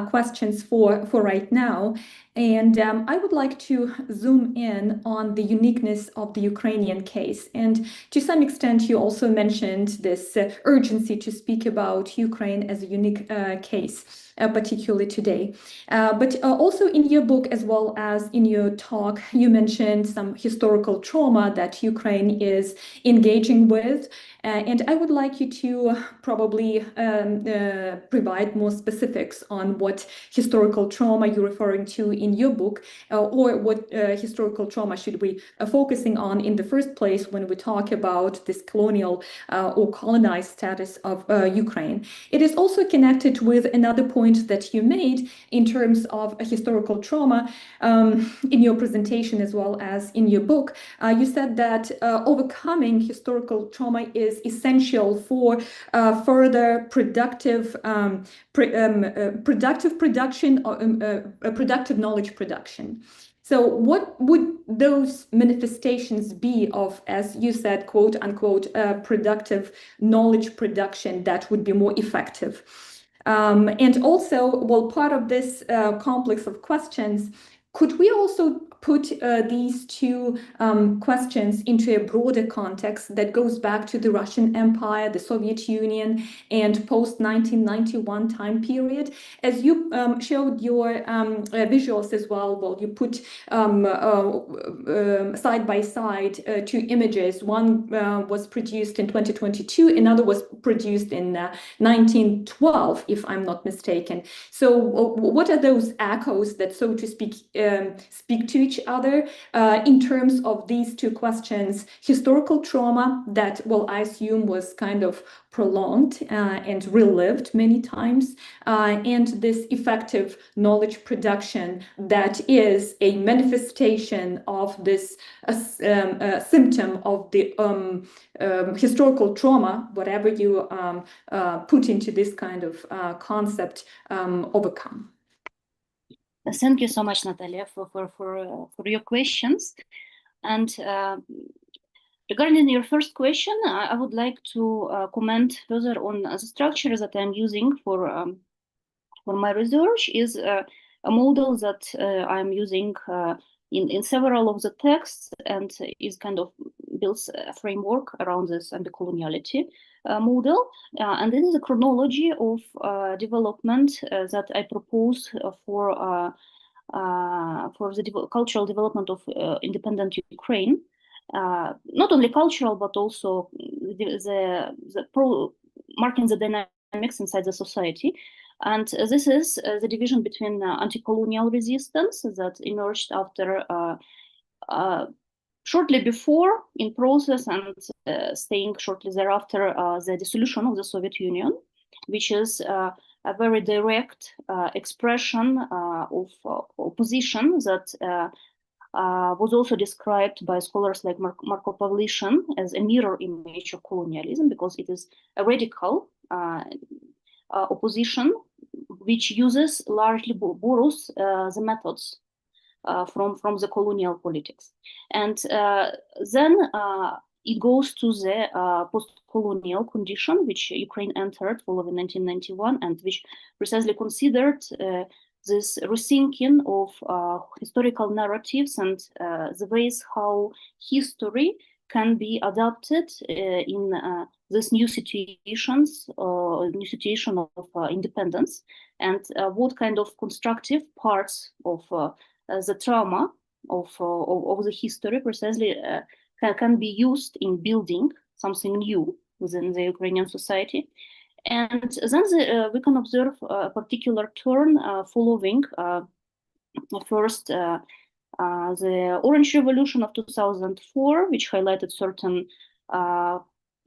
[SPEAKER 3] questions for right now. And I would like to zoom in on the uniqueness of the Ukrainian case. And to some extent, you also mentioned this urgency to speak about Ukraine as a unique case, particularly today. But also in your book, as well as in your talk, you mentioned some historical trauma that Ukraine is engaging with. And I would like you to probably provide more specifics on what historical trauma you're referring to in your book, or what historical trauma should we focusing on in the first place when we talk about this colonial or colonized status of Ukraine. It is also connected with another point that you made in terms of historical trauma in your presentation as well as in your book. You said that overcoming historical trauma is essential for further productive productive production or productive knowledge production. So what would those manifestations be of, as you said, quote unquote, productive knowledge production that would be more effective? And also, well, part of this complex of questions, could we also put these two questions into a broader context that goes back to the Russian Empire, the Soviet Union, and post-1991 time period? As you showed your visuals as well, well, you put side by side two images. One was produced in 2022, another was produced in 1912, if I'm not mistaken. So what are those echoes that, so to speak, speak to each other in terms of these two questions? Historical trauma that, well, I assume was kind of prolonged and relived many times, and this effective knowledge production that is a manifestation of this symptom of the historical trauma, whatever you put into this kind of concept, overcome.
[SPEAKER 2] Thank you so much, Natalia, for your questions. And regarding your first question, I would like to comment further on the structure that I'm using for my research. Is a model that I'm using in several of the texts, and is kind of builds a framework around this anti-coloniality model. And this is a chronology of development that I propose for the cultural development of independent Ukraine. Not only cultural, but also marking the dynamics inside the society. And this is the division between anti-colonial resistance that emerged after shortly before in process and staying shortly thereafter the dissolution of the Soviet Union, which is a very direct expression of opposition that was also described by scholars like Marko Pavlishin as a mirror image of colonialism, because it is a radical opposition which uses, largely borrows the methods from the colonial politics. And then it goes to the post-colonial condition, which Ukraine entered following 1991, and which precisely considered this rethinking of historical narratives and the ways how history can be adapted in this new situation of independence, and what kind of constructive parts of the trauma of the history precisely can be used in building something new within the Ukrainian society. And then we can observe a particular turn following first the Orange Revolution of 2004, which highlighted certain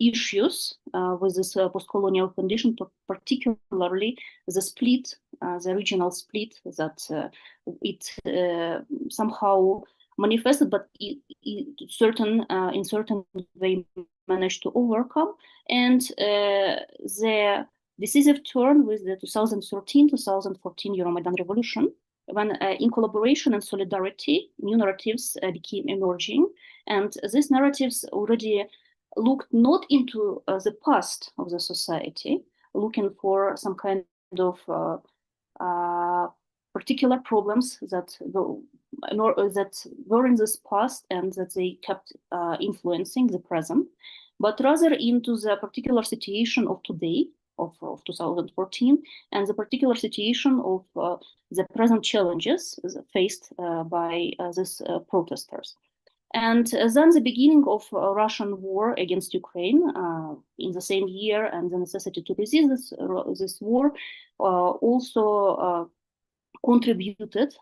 [SPEAKER 2] issues with this post-colonial condition, particularly the split, the regional split that it somehow manifested, but in certain way managed to overcome. And the decisive turn with the 2013-2014 Euromaidan revolution, when in collaboration and solidarity, new narratives became emerging. And these narratives already looked not into the past of the society, looking for some kind of particular problems that were in this past and that they kept influencing the present, but rather into the particular situation of today, of 2014, and the particular situation of the present challenges faced by these protesters. And then the beginning of Russian war against Ukraine in the same year, and the necessity to resist this war also contributed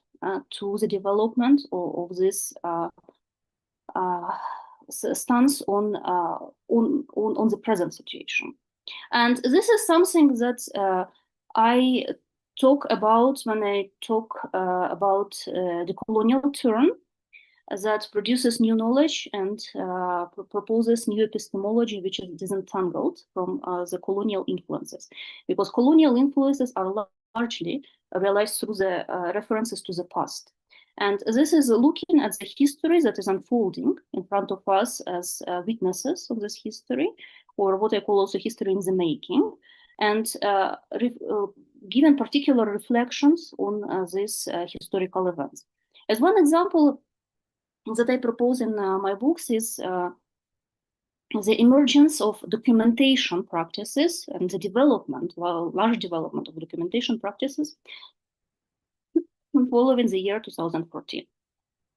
[SPEAKER 2] to the development of this stance on the present situation. And this is something that I talk about when I talk about the colonial turn that produces new knowledge and proposes new epistemology, which is disentangled from the colonial influences, because colonial influences are largely realized through the references to the past. And this is looking at the history that is unfolding in front of us as witnesses of this history, or what I call also history in the making, and given particular reflections on these historical events. As one example that I propose in my books is the emergence of documentation practices and the development, large development of documentation practices following the year 2014.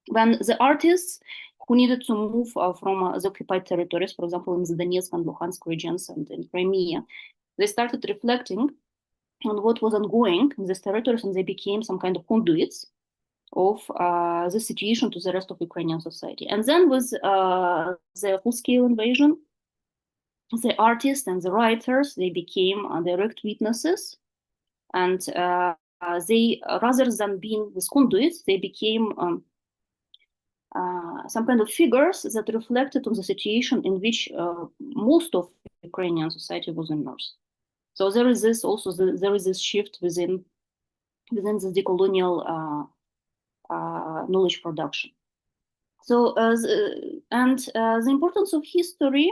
[SPEAKER 2] When the artists who needed to move from the occupied territories, for example, in the Donetsk and Luhansk regions and in Crimea, they started reflecting on what was ongoing in these territories, and they became some kind of conduits of the situation to the rest of Ukrainian society. And then with the full-scale invasion, the artists and the writers, they became direct witnesses, and they, rather than being these conduits, they became some kind of figures that reflected on the situation in which most of Ukrainian society was immersed. So there is this also, there is this shift within the decolonial knowledge production. So, the importance of history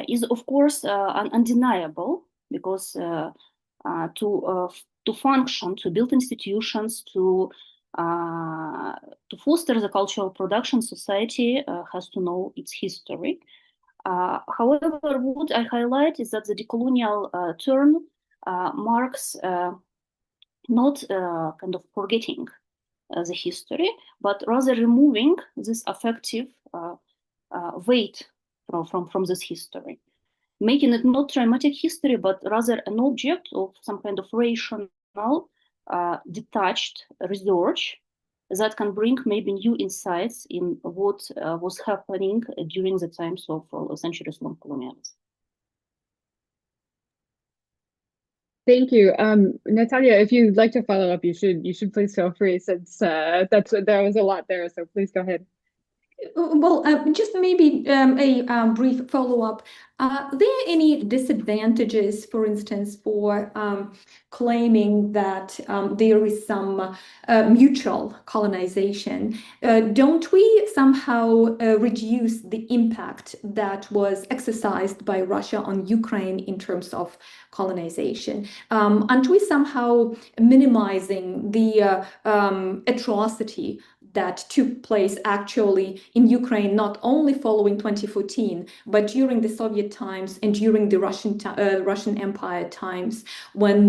[SPEAKER 2] is, of course, undeniable, because to function, to build institutions, to foster the cultural production, society has to know its history. However, what I highlight is that the decolonial turn marks not kind of forgetting the history, but rather removing this affective weight from this history, making it not traumatic history, but rather an object of some kind of rational, detached research that can bring maybe new insights in what was happening during the times of centuries-long colonialism.
[SPEAKER 1] Thank you. Natalia, if you'd like to follow up, you should please feel free, since there was a lot there, so please go ahead.
[SPEAKER 3] Well, just maybe a brief follow-up. Are there any disadvantages, for instance, for claiming that there is some mutual colonization? Don't we somehow reduce the impact that was exercised by Russia on Ukraine in terms of colonization? Aren't we somehow minimizing the atrocity that took place actually in Ukraine, not only following 2014, but during the Soviet times and during the Russian Empire times, when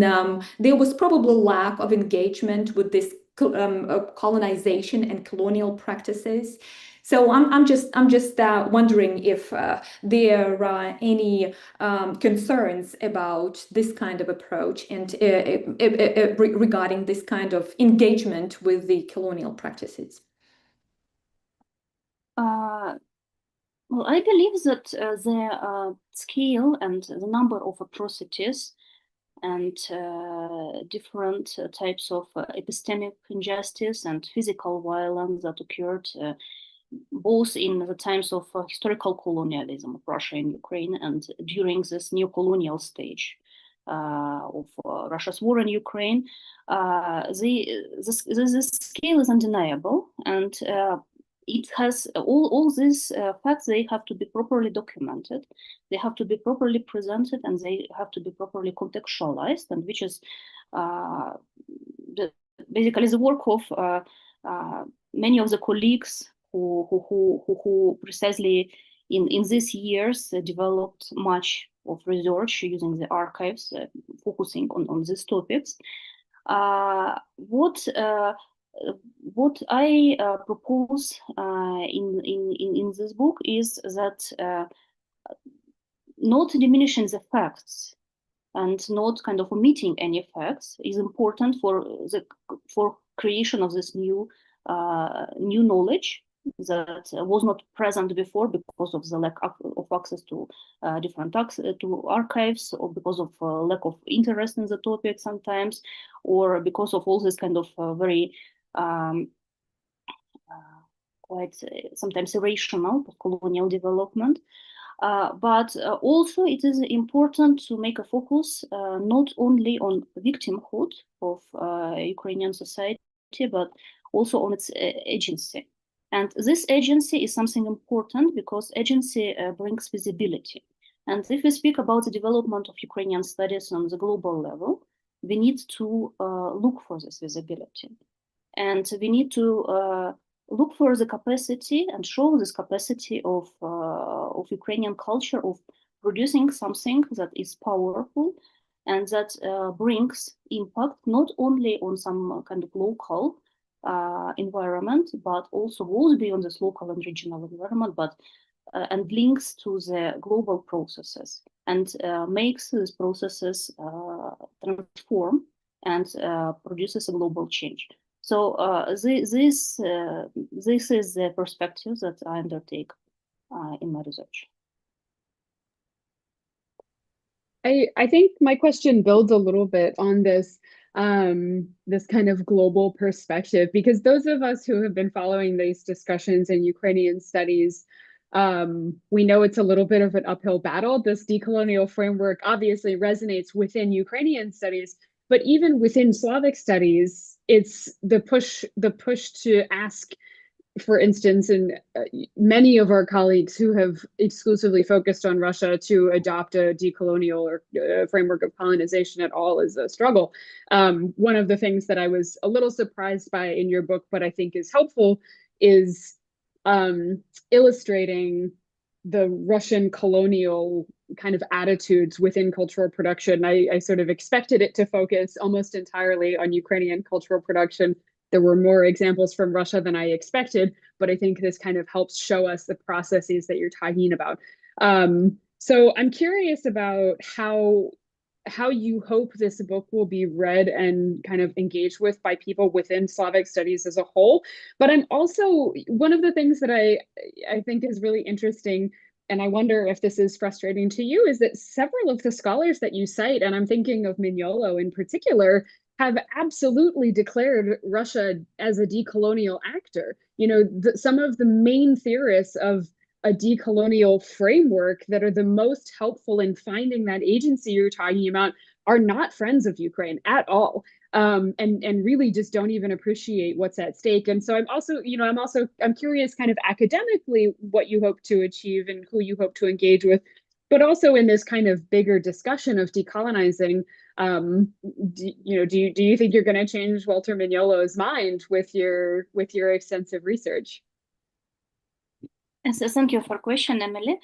[SPEAKER 3] there was probably lack of engagement with this colonization and colonial practices? So I'm just wondering if there are any concerns about this kind of approach and regarding this kind of engagement with the colonial practices.
[SPEAKER 2] Well, I believe that the scale and the number of atrocities and different types of epistemic injustice and physical violence that occurred both in the times of historical colonialism of Russia and Ukraine and during this new colonial stage of Russia's war in Ukraine, the scale is undeniable, and it has all these facts. They have to be properly documented, they have to be properly presented, and they have to be properly contextualized, and which is basically the work of many of the colleagues who precisely in these years developed much of research using the archives, focusing on these topics. What I propose in this book is that not diminishing the facts and not kind of omitting any facts is important for creation of this new knowledge that was not present before because of the lack of access to different to archives, or because of lack of interest in the topic sometimes, or because of all this kind of very quite sometimes irrational colonial development. But also it is important to make a focus not only on victimhood of Ukrainian society, but also on its agency. And this agency is something important because agency brings visibility. And if we speak about the development of Ukrainian studies on the global level, we need to look for this visibility. And we need to look for the capacity and show this capacity of Ukrainian culture of producing something that is powerful and that brings impact not only on some kind of local environment, but also goes beyond this local and regional environment, but and links to the global processes and makes these processes transform and produces a global change. So this is the perspective that I undertake in my research.
[SPEAKER 1] I think my question builds a little bit on this this kind of global perspective, because those of us who have been following these discussions in Ukrainian studies, we know it's a little bit of an uphill battle. This decolonial framework obviously resonates within Ukrainian studies, but even within Slavic studies, it's the push to ask, for instance, and many of our colleagues who have exclusively focused on Russia to adopt a decolonial or framework of colonization at all is a struggle. One of the things that I was a little surprised by in your book, but I think is helpful, is illustrating the Russian colonial kind of attitudes within cultural production. I sort of expected it to focus almost entirely on Ukrainian cultural production. There were more examples from Russia than I expected, but I think this kind of helps show us the processes that you're talking about. So I'm curious about how you hope this book will be read and kind of engaged with by people within Slavic studies as a whole. But I'm also, one of the things that I think is really interesting, and I wonder if this is frustrating to you, is that several of the scholars that you cite, and I'm thinking of Mignolo in particular, have absolutely declared Russia as a decolonial actor. You know, some of the main theorists of a decolonial framework that are the most helpful in finding that agency you're talking about are not friends of Ukraine at all. And really just don't even appreciate what's at stake. And so I'm curious kind of academically what you hope to achieve and who you hope to engage with, but also in this kind of bigger discussion of decolonizing. Do you think you're going to change Walter Mignolo's mind with your extensive research?
[SPEAKER 2] Yes, thank you for question, Emily.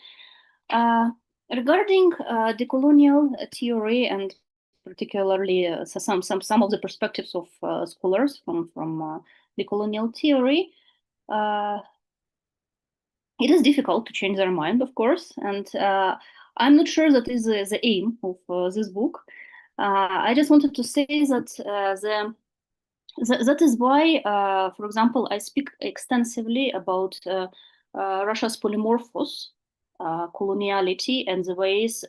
[SPEAKER 2] Regarding decolonial theory and particularly some of the perspectives of scholars from decolonial theory, it is difficult to change their mind, of course, and I'm not sure that is the aim of this book. I just wanted to say that that is why, for example, I speak extensively about Russia's polymorphous coloniality and the ways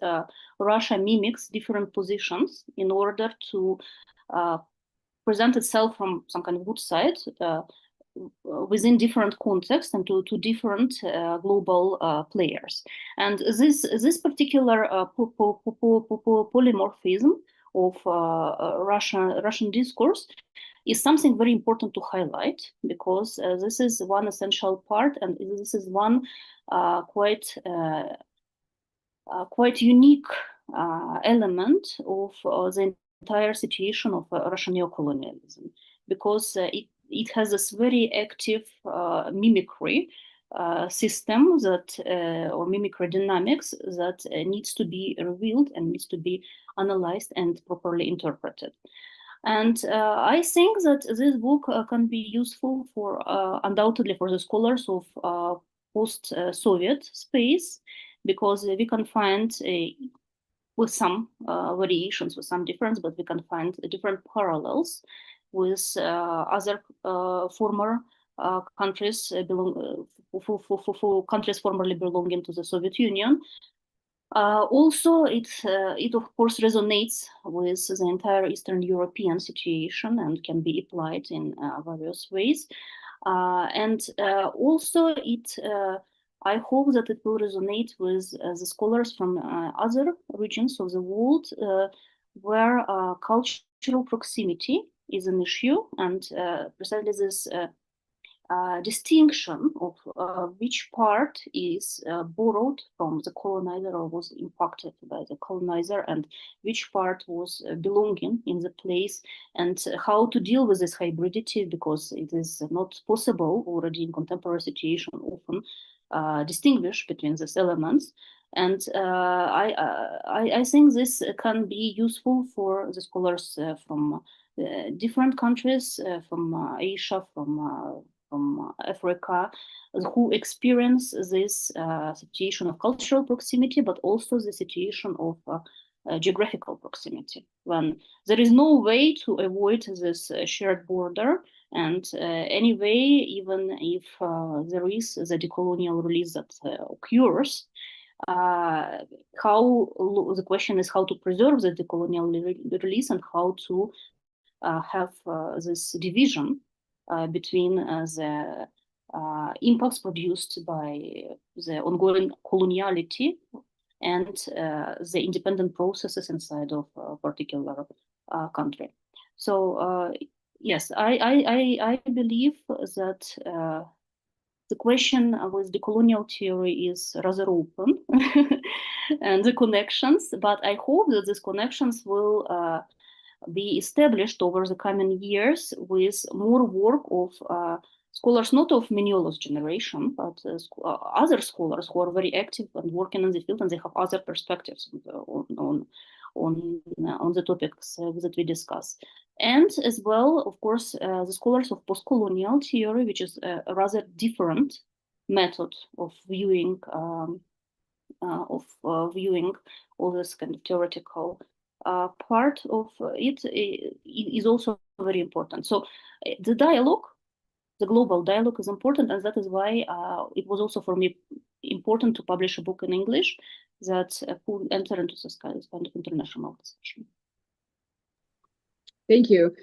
[SPEAKER 2] Russia mimics different positions in order to present itself from some kind of good side within different contexts and to different global players. And this particular polymorphism of Russian discourse is something very important to highlight, because this is one essential part, and this is one quite unique element of the entire situation of Russian neocolonialism, because it has this very active mimicry system or mimicry dynamics that needs to be revealed and needs to be analyzed and properly interpreted. And I think that this book can be useful for undoubtedly for the scholars of post-Soviet space, because we can find with some variations, with some difference, but we can find different parallels with other former countries countries formerly belonging to the Soviet Union. Also, it of course resonates with the entire Eastern European situation and can be applied in various ways. And also, I hope that it will resonate with the scholars from other regions of the world where cultural proximity is an issue, and precisely this distinction of which part is borrowed from the colonizer or was impacted by the colonizer, and which part was belonging in the place, and how to deal with this hybridity, because it is not possible already in contemporary situation often distinguish between these elements. And I think this can be useful for the scholars from different countries, from Asia, from Africa, who experience this situation of cultural proximity, but also the situation of geographical proximity, when there is no way to avoid this shared border. And anyway, even if there is the decolonial release that occurs, the question is how to preserve the decolonial release and how to have this division between the impacts produced by the ongoing coloniality and the independent processes inside of a particular country. So yes, I believe that the question with decolonial theory is rather open and the connections, but I hope that these connections will be established over the coming years with more work of scholars, not of Meniolo's generation, but other scholars who are very active and working in the field, and they have other perspectives on the topics that we discuss. And as well, of course, the scholars of post-colonial theory, which is a rather different method of viewing all this kind of theoretical part of it is also very important. So the dialogue, the global dialogue is important, and that is why it was also for me important to publish a book in English that could enter into this kind of international discussion.
[SPEAKER 1] Thank you.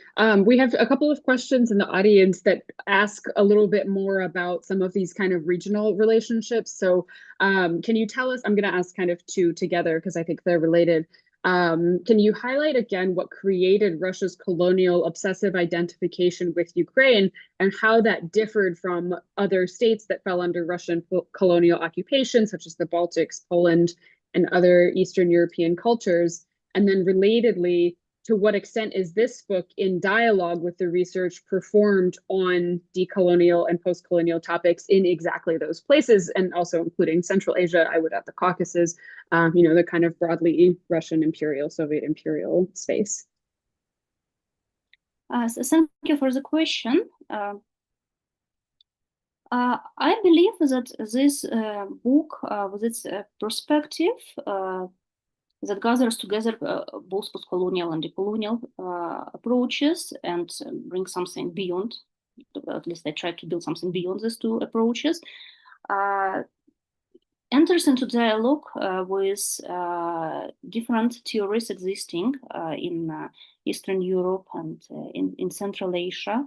[SPEAKER 1] We have a couple of questions in the audience that ask a little bit more about some of these kind of regional relationships. So can you tell us, I'm going to ask kind of two together because I think they're related. Can you highlight again what created Russia's colonial obsessive identification with Ukraine and how that differed from other states that fell under Russian colonial occupation, such as the Baltics, Poland, and other Eastern European cultures? And then relatedly, to what extent is this book in dialogue with the research performed on decolonial and post-colonial topics in exactly those places, and also including Central Asia, I would add the Caucasus, the kind of broadly Russian imperial, Soviet imperial space?
[SPEAKER 2] So thank you for the question. I believe that this book, with its perspective, that gathers together both post-colonial and decolonial approaches and brings something beyond, at least I try to build something beyond these two approaches, enters into dialogue with different theories existing in Eastern Europe and in Central Asia,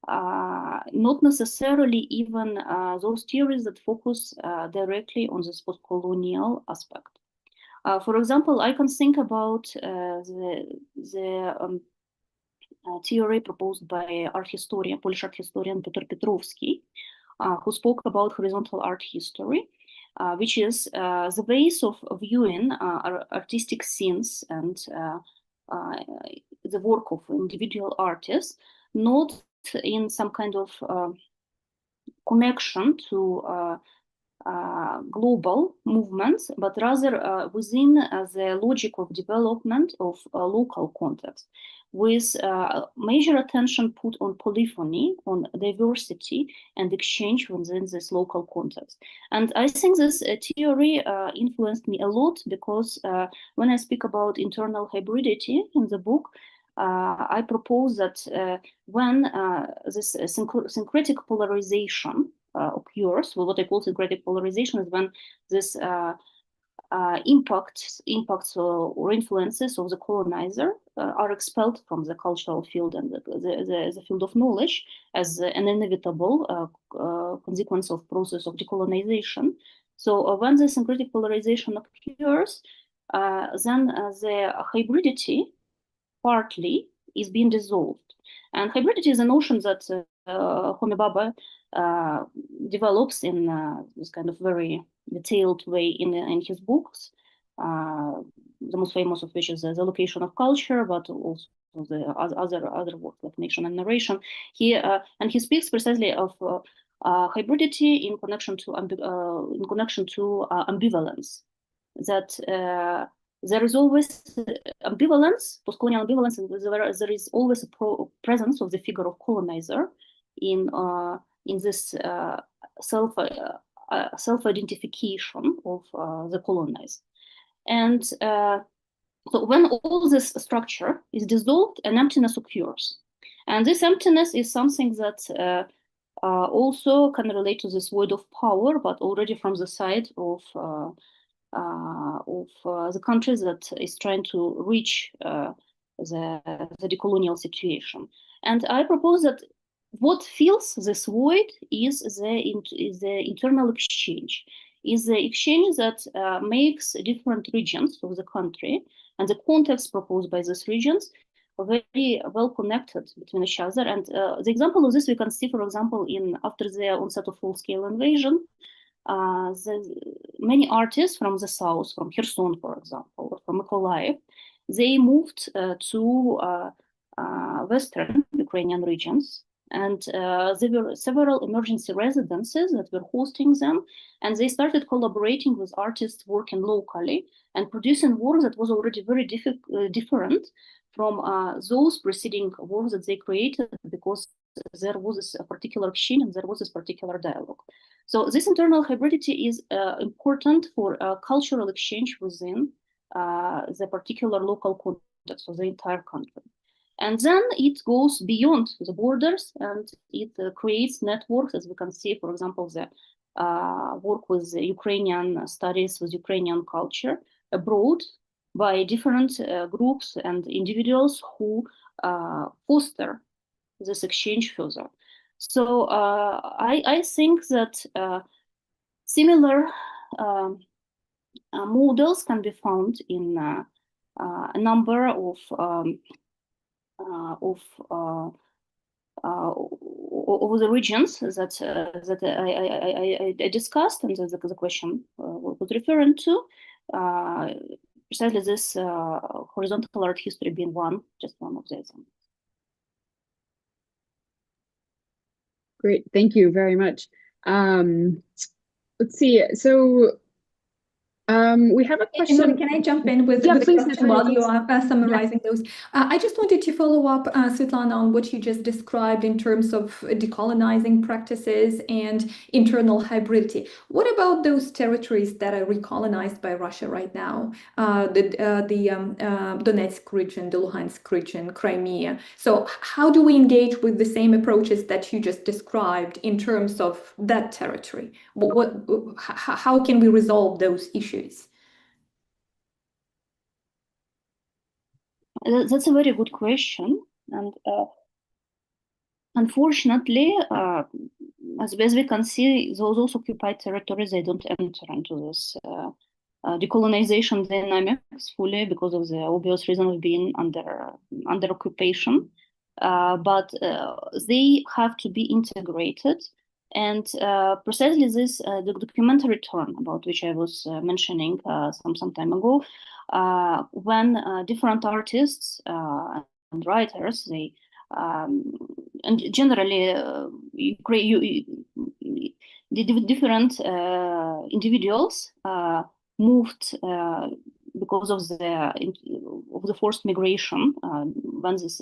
[SPEAKER 2] not necessarily even those theories that focus directly on this post-colonial aspect. For example, I can think about the theory proposed by Polish art historian Piotr Piotrowski, who spoke about horizontal art history, which is the ways of viewing artistic scenes and the work of individual artists, not in some kind of connection to global movements, but rather within the logic of development of local context, with major attention put on polyphony, on diversity and exchange within this local context. And I think this theory influenced me a lot because when I speak about internal hybridity in the book, I propose that when this syncretic polarization occurs, well, what I call syncretic polarization is when this impacts or influences of the colonizer are expelled from the cultural field and the field of knowledge as an inevitable consequence of process of decolonization. So when the syncretic polarization occurs, then the hybridity partly is being dissolved. And hybridity is a notion that Homi Bhabha develops in this kind of very detailed way in his books. The most famous of which is The Location of Culture, but also the other works like Nation and Narration. He speaks precisely of hybridity in connection to ambivalence. That there is always ambivalence, post-colonial ambivalence, and there is always a presence of the figure of colonizer in this self-identification of the colonized. And so when all this structure is dissolved, an emptiness occurs. And this emptiness is something that also can relate to this void of power, but already from the side of the countries that is trying to reach the decolonial situation. And I propose that what fills this void is the internal exchange, is the exchange that makes different regions of the country and the context proposed by these regions very well connected between each other. And the example of this we can see, for example, after the onset of full-scale invasion, many artists from the south, from Kherson, for example, or from Mykolaiv, they moved to western Ukrainian regions. And there were several emergency residences that were hosting them, and they started collaborating with artists working locally and producing work that was already very different from those preceding works that they created, because there was this particular exchange and there was this particular dialogue. So this internal hybridity is important for cultural exchange within the particular local context of the entire country. And then it goes beyond the borders, and it creates networks, as we can see, for example, the work with the Ukrainian studies with Ukrainian culture abroad by different groups and individuals who foster this exchange further. So I think that similar models can be found in a number of the regions that I discussed, and that the question was referring to. Precisely this horizontal art history being just one of the examples.
[SPEAKER 1] Great, thank you very much. Let's see. So we have a question.
[SPEAKER 3] Emily, can I jump in with a question while you are summarizing those? I just wanted to follow up, Svetlana, on what you just described in terms of decolonizing practices and internal hybridity. What about those territories that are recolonized by Russia right now? The Donetsk region, the Luhansk region, Crimea. So how do we engage with the same approaches that you just described in terms of that territory? How can we resolve those issues?
[SPEAKER 2] That's a very good question, and unfortunately, as we can see, those occupied territories, they don't enter into this decolonization dynamics fully because of the obvious reason of being under occupation, but they have to be integrated. And precisely this, the documentary turn about which I was mentioning some time ago, when different artists and writers, they and generally the different individuals moved because of the forced migration when these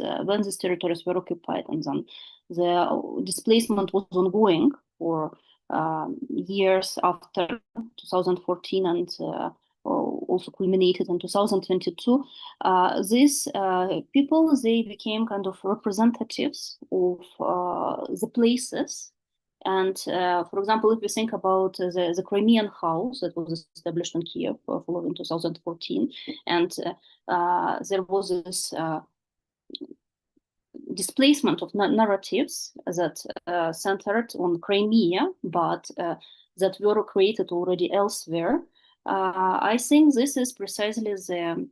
[SPEAKER 2] territories were occupied, and then the displacement was ongoing for years after 2014 and also culminated in 2022. These people, they became kind of representatives of the places. And for example, if we think about the Crimean House that was established in Kiev following 2014, and there was this displacement of narratives that centered on Crimea, but that were created already elsewhere. I think this is precisely the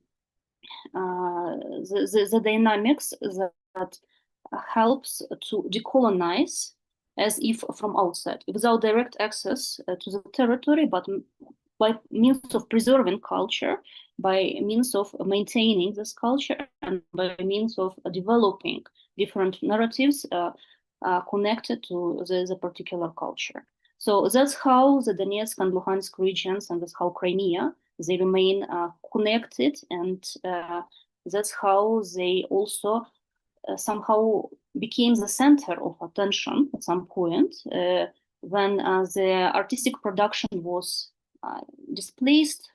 [SPEAKER 2] the dynamics that helps to decolonize as if from outside, without direct access to the territory, but by means of preserving culture, by means of maintaining this culture, and by means of developing different narratives connected to the particular culture. So that's how the Donetsk and Luhansk regions, and that's how Crimea, they remain connected, and that's how they also somehow became the center of attention at some point when the artistic production was displaced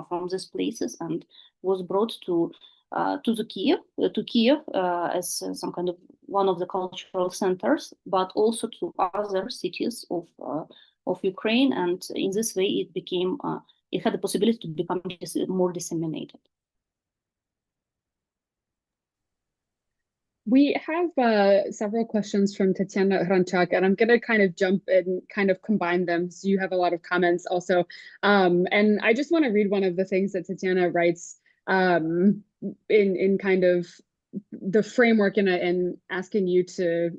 [SPEAKER 2] from these places and was brought to Kiev as some kind of one of the cultural centers, but also to other cities of Ukraine, and in this way it became it had the possibility to become more disseminated.
[SPEAKER 1] We have several questions from Tatiana Hranchak, and I'm going to kind of jump and kind of combine them. So you have a lot of comments also. And I just want to read one of the things that Tatiana writes in kind of the framework and asking you to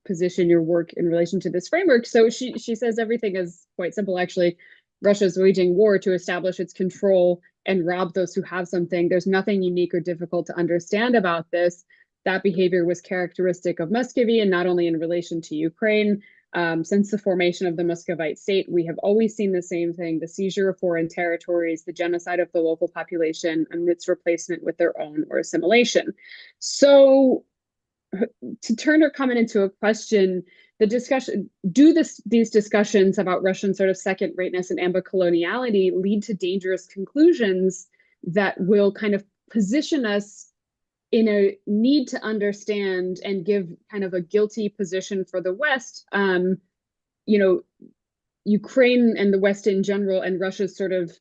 [SPEAKER 1] position your work in relation to this framework. So she says everything is quite simple, actually. Russia's waging war to establish its control and rob those who have something. There's nothing unique or difficult to understand about this. That behavior was characteristic of Muscovy, and not only in relation to Ukraine. Since the formation of the Muscovite state, we have always seen the same thing: the seizure of foreign territories, the genocide of the local population, and its replacement with their own or assimilation. So to turn her comment into a question, the discussion, these discussions about Russian sort of second-rateness and ambicoloniality lead to dangerous conclusions that will kind of position us in a need to understand and give kind of a guilty position for the West. Ukraine and the West in general, and Russia's sort of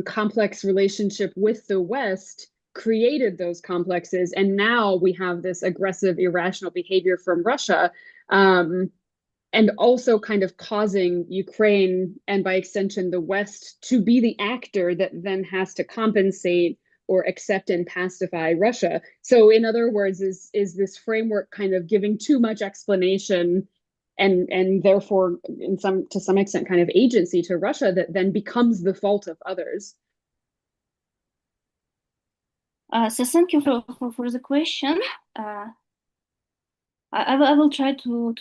[SPEAKER 1] complex relationship with the West created those complexes. And now we have this aggressive, irrational behavior from Russia, and also kind of causing Ukraine, and by extension, the West, to be the actor that then has to compensate or accept and pacify Russia. So in other words, is this framework kind of giving too much explanation and therefore to some extent kind of agency to Russia that then becomes the fault of others?
[SPEAKER 2] So thank you for the question. I will try to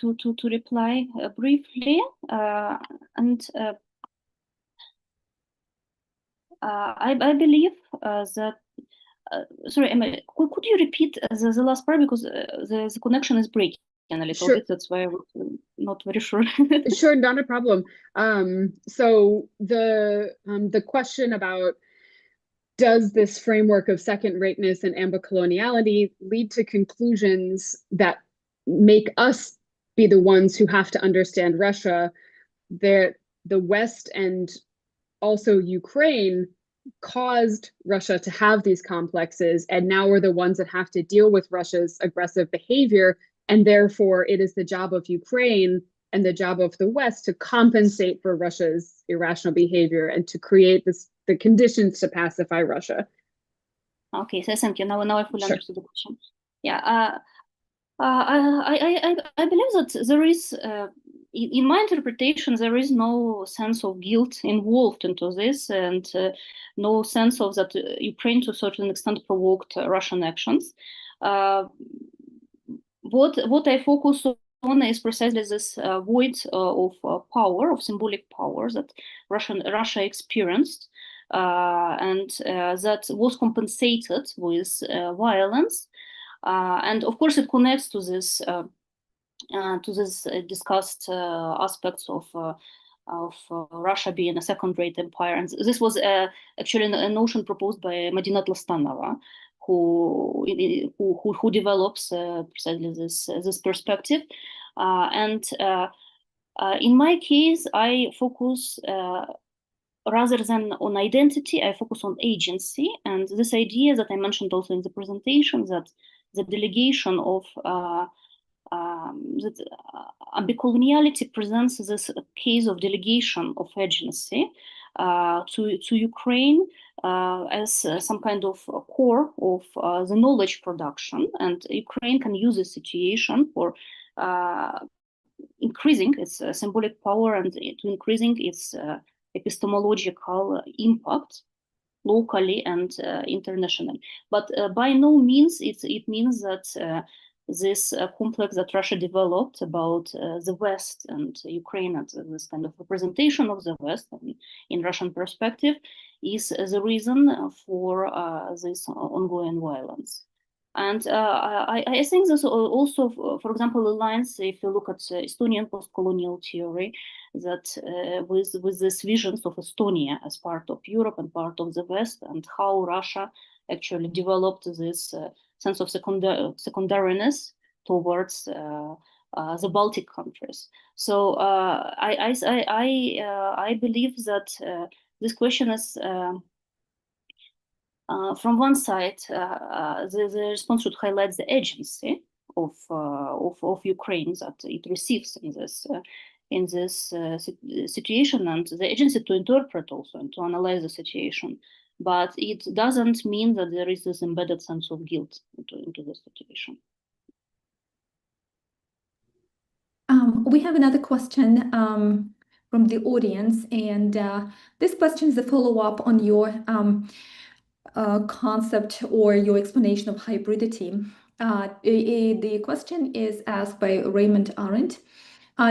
[SPEAKER 2] reply briefly, and I believe that. Sorry, Emma, could you repeat the last part, because the connection is breaking a little bit. That's why I was not very sure.
[SPEAKER 1] Sure, not a problem. So the question about, does this framework of second-rateness and ambicoloniality lead to conclusions that make us be the ones who have to understand Russia? The West and also Ukraine caused Russia to have these complexes, and now we're the ones that have to deal with Russia's aggressive behavior, and therefore it is the job of Ukraine and the job of the West to compensate for Russia's irrational behavior and to create the conditions to pacify Russia.
[SPEAKER 2] Okay, so thank you. Now I fully understood the question. Yeah, I believe that there is, in my interpretation, there is no sense of guilt involved into this, and no sense of that Ukraine to a certain extent provoked Russian actions. What I focus on is precisely this void of power, of symbolic power that Russia experienced, and that was compensated with violence. And of course, it connects to this discussed aspects of Russia being a second-rate empire. And this was actually a notion proposed by Madina Tlostanova, who develops precisely this perspective. And in my case, I focus rather than on identity, I focus on agency, and this idea that I mentioned also in the presentation, that the delegation of ambicoloniality presents this case of delegation of agency to Ukraine as some kind of core of the knowledge production, and Ukraine can use this situation for increasing its symbolic power and to increasing its epistemological impact locally and internationally. But by no means it means that this complex that Russia developed about the West and Ukraine and this kind of representation of the West in Russian perspective is the reason for this ongoing violence. And I think this also, for example, aligns, if you look at Estonian post-colonial theory, that with this visions of Estonia as part of Europe and part of the West, and how Russia actually developed this sense of secondariness towards the Baltic countries. So I believe that this question is, from one side, the response should highlight the agency of Ukraine that it receives in this situation, and the agency to interpret also and to analyze the situation. But it doesn't mean that there is this embedded sense of guilt into the situation.
[SPEAKER 3] We have another question from the audience, and this question is a follow-up on your concept or your explanation of hybridity. The question is asked by Raymond Arendt.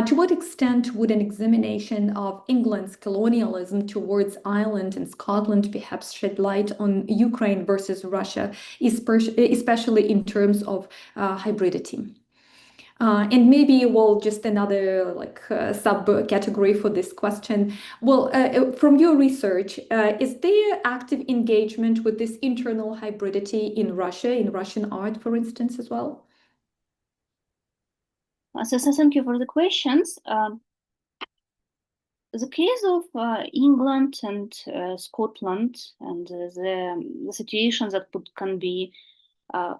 [SPEAKER 3] To what extent would an examination of England's colonialism towards Ireland and Scotland perhaps shed light on Ukraine versus Russia, especially in terms of hybridity? And maybe, well, just another subcategory for this question. Well, from your research, is there active engagement with this internal hybridity in Russia, in Russian art, for instance, as well?
[SPEAKER 2] So thank you for the questions. The case of England and Scotland and the situation that can be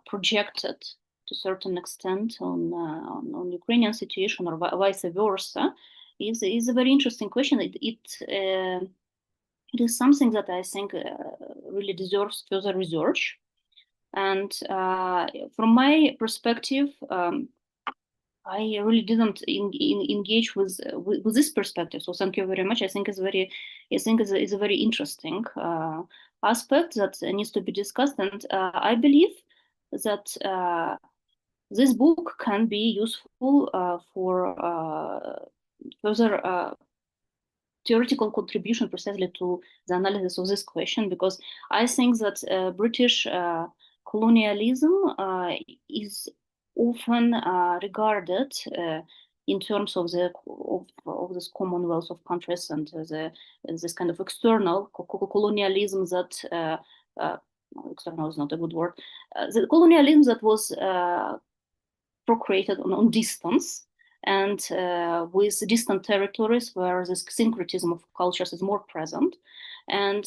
[SPEAKER 2] projected to a certain extent on Ukrainian situation or vice versa is a very interesting question. It is something that I think really deserves further research. And from my perspective, I really didn't engage with this perspective. So thank you very much. I think it's a very interesting aspect that needs to be discussed. And I believe that this book can be useful for further theoretical contribution precisely to the analysis of this question, because I think that British colonialism is often regarded in terms of this Commonwealth of countries and this kind of external colonialism that external is not a good word. The colonialism that was procreated on distance and with distant territories where this syncretism of cultures is more present. And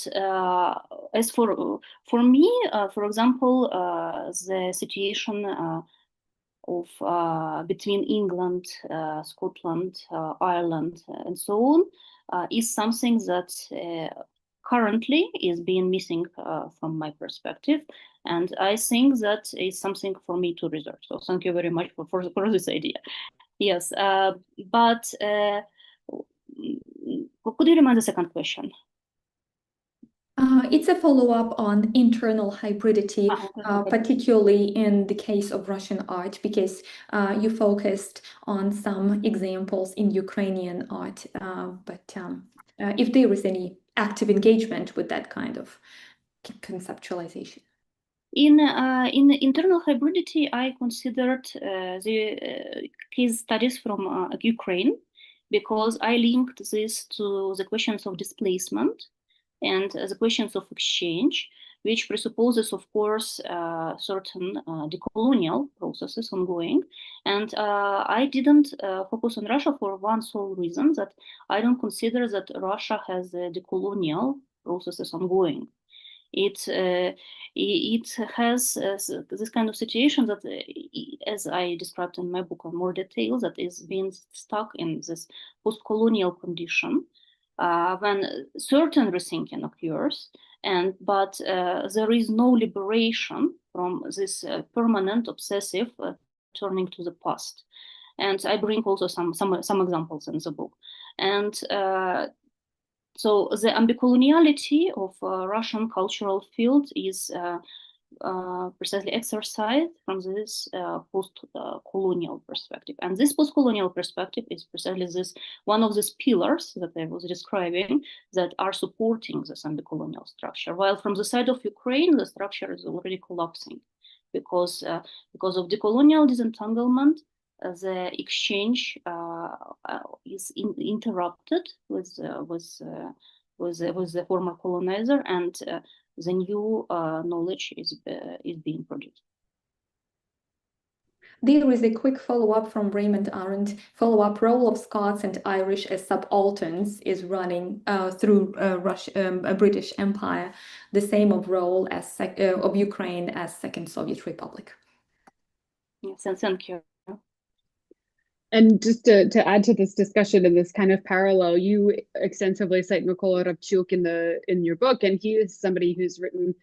[SPEAKER 2] as for me, for example, the situation of between England, Scotland, Ireland, and so on is something that currently is being missing from my perspective. And I think that is something for me to research. So thank you very much for this idea. Yes, but could you remind the second question?
[SPEAKER 3] It's a follow-up on internal hybridity, particularly in the case of Russian art, because you focused on some examples in Ukrainian art, but if there is any active engagement with that kind of conceptualization.
[SPEAKER 2] In internal hybridity, I considered the case studies from Ukraine, because I linked this to the questions of displacement and the questions of exchange, which presupposes, of course, certain decolonial processes ongoing. And I didn't focus on Russia for one sole reason, that I don't consider that Russia has decolonial processes ongoing. It has this kind of situation that, as I described in my book in more detail, that is being stuck in this post-colonial condition when certain rethinking occurs but there is no liberation from this permanent obsessive turning to the past. And I bring also some examples in the book. And so the ambicoloniality of Russian cultural field is precisely exercised from this post-colonial perspective. And this post-colonial perspective is precisely this one of these pillars that I was describing that are supporting this ambicolonial structure. While from the side of Ukraine, the structure is already collapsing because of decolonial disentanglement. The exchange is interrupted with the former colonizer, and the new knowledge is being produced.
[SPEAKER 3] There is a quick follow-up from Raymond Arendt. Follow-up: role of Scots and Irish as subalterns is running through British Empire. The same of role as of Ukraine as Second Soviet Republic.
[SPEAKER 2] Yes, and thank you.
[SPEAKER 1] And just to add to this discussion and this kind of parallel, you extensively cite Mykola Rabchuk in your book, and he is somebody who's written,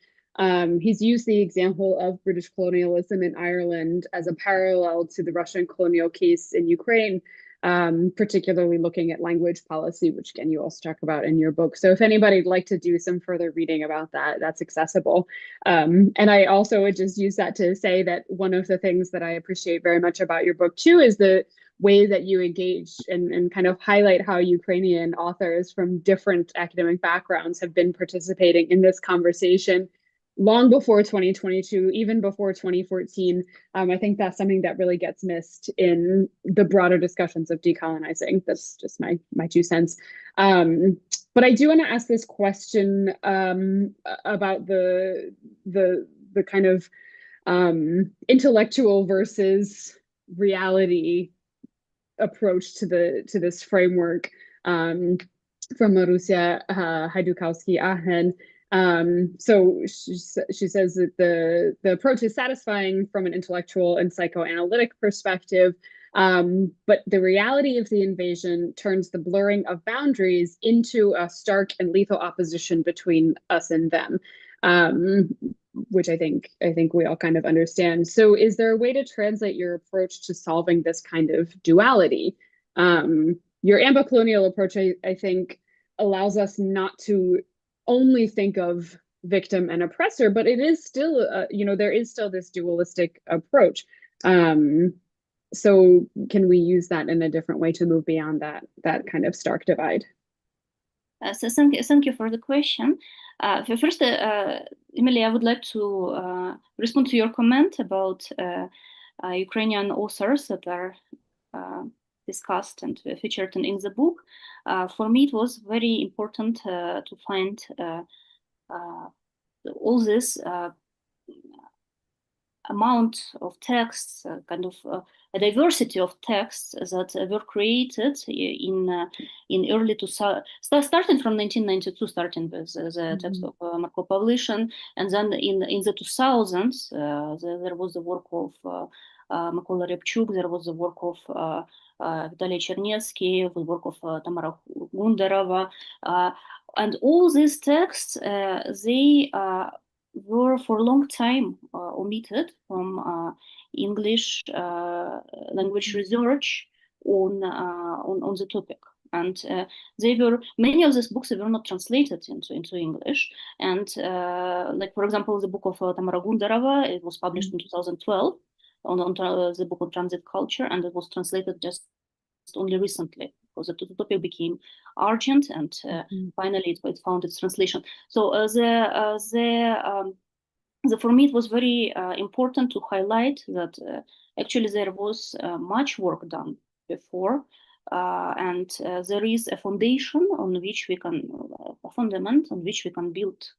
[SPEAKER 1] he's used the example of British colonialism in Ireland as a parallel to the Russian colonial case in Ukraine, particularly looking at language policy, which again you also talk about in your book. So if anybody'd like to do some further reading about that, that's accessible. And I also would just use that to say that one of the things that I appreciate very much about your book too is the way that you engage and kind of highlight how Ukrainian authors from different academic backgrounds have been participating in this conversation long before 2022, even before 2014. I think that's something that really gets missed in the broader discussions of decolonizing. That's just my 2 cents. But I do want to ask this question about the kind of intellectual versus reality approach to this framework from Marusia Hajdukowski-Ahern. So she says that the approach is satisfying from an intellectual and psychoanalytic perspective, but the reality of the invasion turns the blurring of boundaries into a stark and lethal opposition between us and them, which I think we all kind of understand. So is there a way to translate your approach to solving this kind of duality? Your ambicolonial approach, I think, allows us not to only think of victim and oppressor, but it is still, there is still this dualistic approach. So can we use that in a different way to move beyond that kind of stark divide?
[SPEAKER 2] So thank you for the question. First, Emily, I would like to respond to your comment about Ukrainian authors that are discussed and featured in the book. For me, it was very important to find all this amount of texts, kind of a diversity of texts that were created in early 2000, starting from 1992, starting with the text of Marko Pavlyshin, and then in the 2000s there was the work of Mykola Rabchuk, there was the work of Vitaly Chernetsky, the work of Tamara Gundarova, and all these texts they were for a long time omitted from English language research on the topic, and many of these books were not translated into English. And like for example, the book of Tamara Gundarova, it was published in 2012 on the book of transit culture, and it was translated just only recently because the topic became urgent, and finally it found its translation. So for me, it was very important to highlight that actually there was much work done before, and there is a foundation on which we can, a fundament on which we can build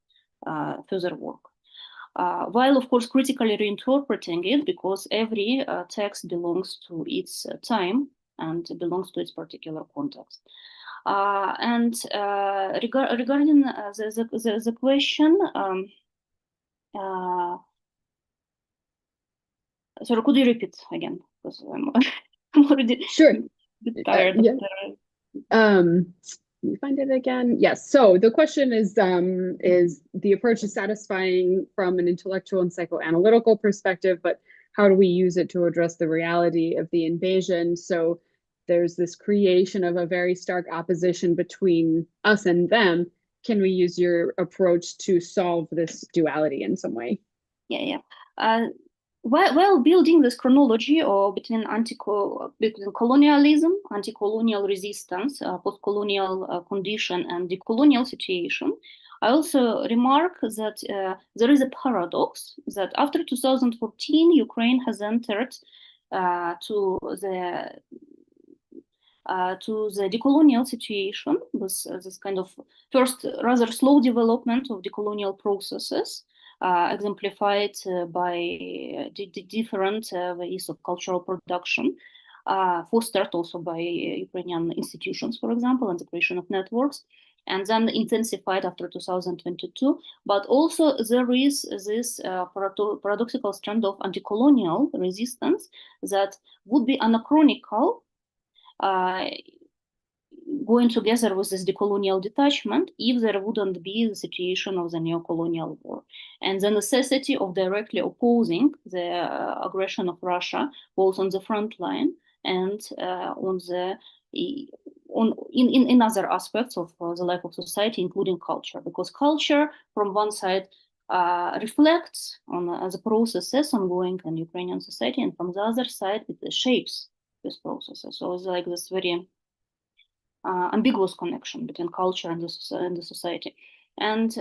[SPEAKER 2] further work. While of course critically reinterpreting it, because every text belongs to its time and belongs to its particular context. And regarding the question, sorry, could you repeat again? Because I'm already
[SPEAKER 1] sure.
[SPEAKER 2] tired.
[SPEAKER 1] Yeah. let me find it again. Yes. So the question is the approach is satisfying from an intellectual and psychoanalytical perspective, but how do we use it to address the reality of the invasion? So there's this creation of a very stark opposition between us and them. Can we use your approach to solve this duality in some way?
[SPEAKER 2] Yeah. While building this chronology or between colonialism, anti-colonial resistance, post-colonial condition, and the colonial situation, I also remark that there is a paradox that after 2014, Ukraine has entered to the decolonial situation with this kind of first rather slow development of decolonial processes, exemplified by the different ways of cultural production, fostered also by Ukrainian institutions, for example, and the creation of networks, and then intensified after 2022. But also there is this paradoxical strand of anti-colonial resistance that would be anachronical going together with this decolonial detachment if there wouldn't be the situation of the neo-colonial war and the necessity of directly opposing the aggression of Russia, both on the front line and in other aspects of the life of society, including culture, because culture, from one side, reflects on the processes ongoing in Ukrainian society, and from the other side, it shapes these processes. So it's like this very ambiguous connection between culture and the society. And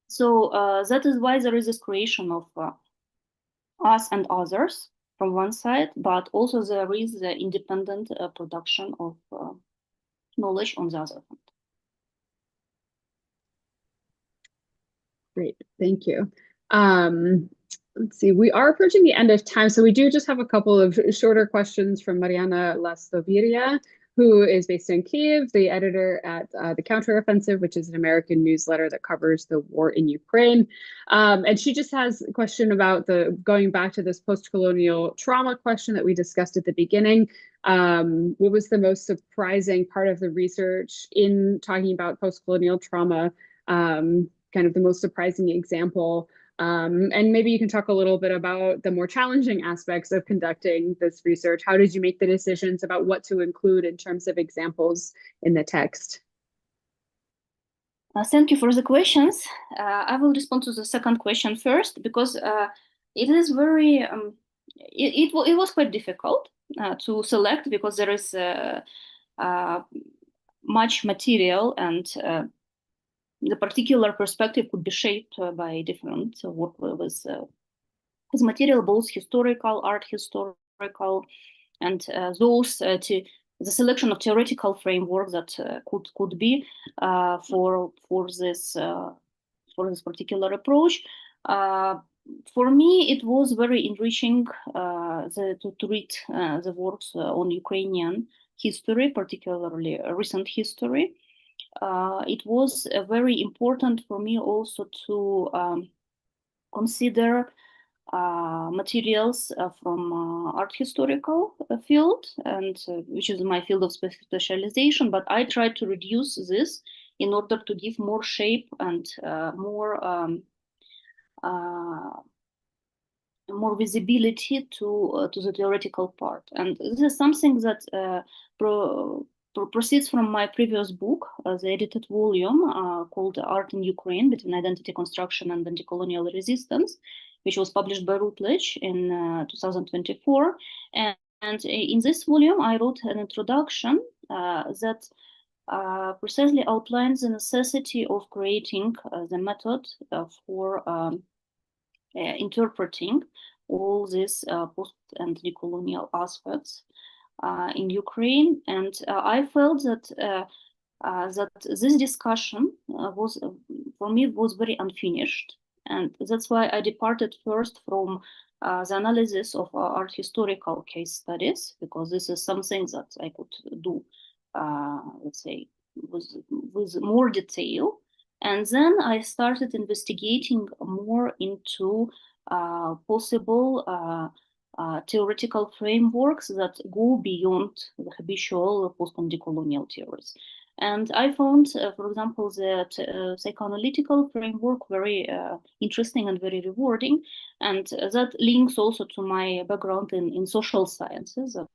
[SPEAKER 2] so that is why there is this creation of us and others from one side, but also there is the independent production of knowledge on the other hand.
[SPEAKER 1] Great, thank you. Let's see, we are approaching the end of time, so we do just have a couple of shorter questions from Mariana Lastoviria, who is based in Kyiv, the editor at The Counteroffensive, which is an American newsletter that covers the war in Ukraine. And she just has a question about going back to this post-colonial trauma question that we discussed at the beginning. What was the most surprising part of the research in talking about post-colonial trauma? Kind of the most surprising example. And maybe you can talk a little bit about the more challenging aspects of conducting this research. How did you make the decisions about what to include in terms of examples in the text?
[SPEAKER 2] Thank you for the questions. I will respond to the second question first, because it is very, it was quite difficult to select, because there is much material, and the particular perspective could be shaped by different work with material, both historical, art historical, and the selection of theoretical framework that could be for this particular approach. For me, it was very enriching to read the works on Ukrainian history, particularly recent history. It was very important for me also to consider materials from art historical field, and which is my field of specialization, but I tried to reduce this in order to give more shape and more visibility to the theoretical part. And this is something that proceeds from my previous book, the edited volume called Art in Ukraine, Between Identity Construction and Anti-Colonial Resistance, which was published by Routledge in 2024. And in this volume, I wrote an introduction that precisely outlines the necessity of creating the method for interpreting all these post and decolonial aspects in Ukraine. And I felt that this discussion was, for me, was very unfinished. And that's why I departed first from the analysis of art historical case studies, because this is something that I could do, let's say, with more detail. And then I started investigating more into possible theoretical frameworks that go beyond the habitual post-decolonial theories. And I found, for example, that psychoanalytical framework very interesting and very rewarding. And that links also to my background in social sciences that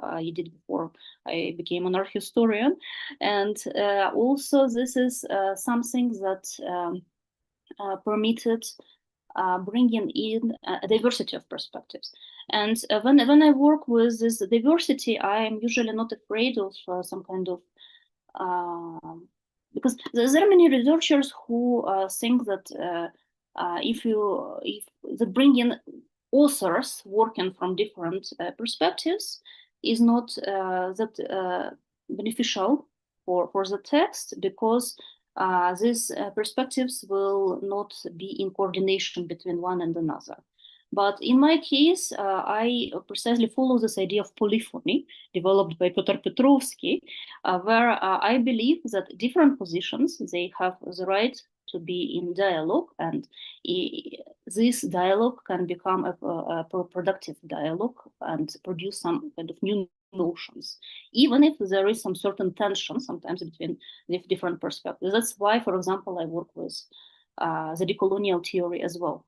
[SPEAKER 2] I did before I became an art historian. And also this is something that permitted bringing in a diversity of perspectives. And when I work with this diversity, I am usually not afraid of some kind of because there are many researchers who think that if they bring in authors working from different perspectives is not that beneficial for the text, because these perspectives will not be in coordination between one and another. But in my case, I precisely follow this idea of polyphony developed by Piotr Petrovsky, where I believe that different positions, they have the right to be in dialogue, and this dialogue can become a productive dialogue and produce some kind of new notions, even if there is some certain tension sometimes between the different perspectives. That's why, for example, I work with the decolonial theory as well.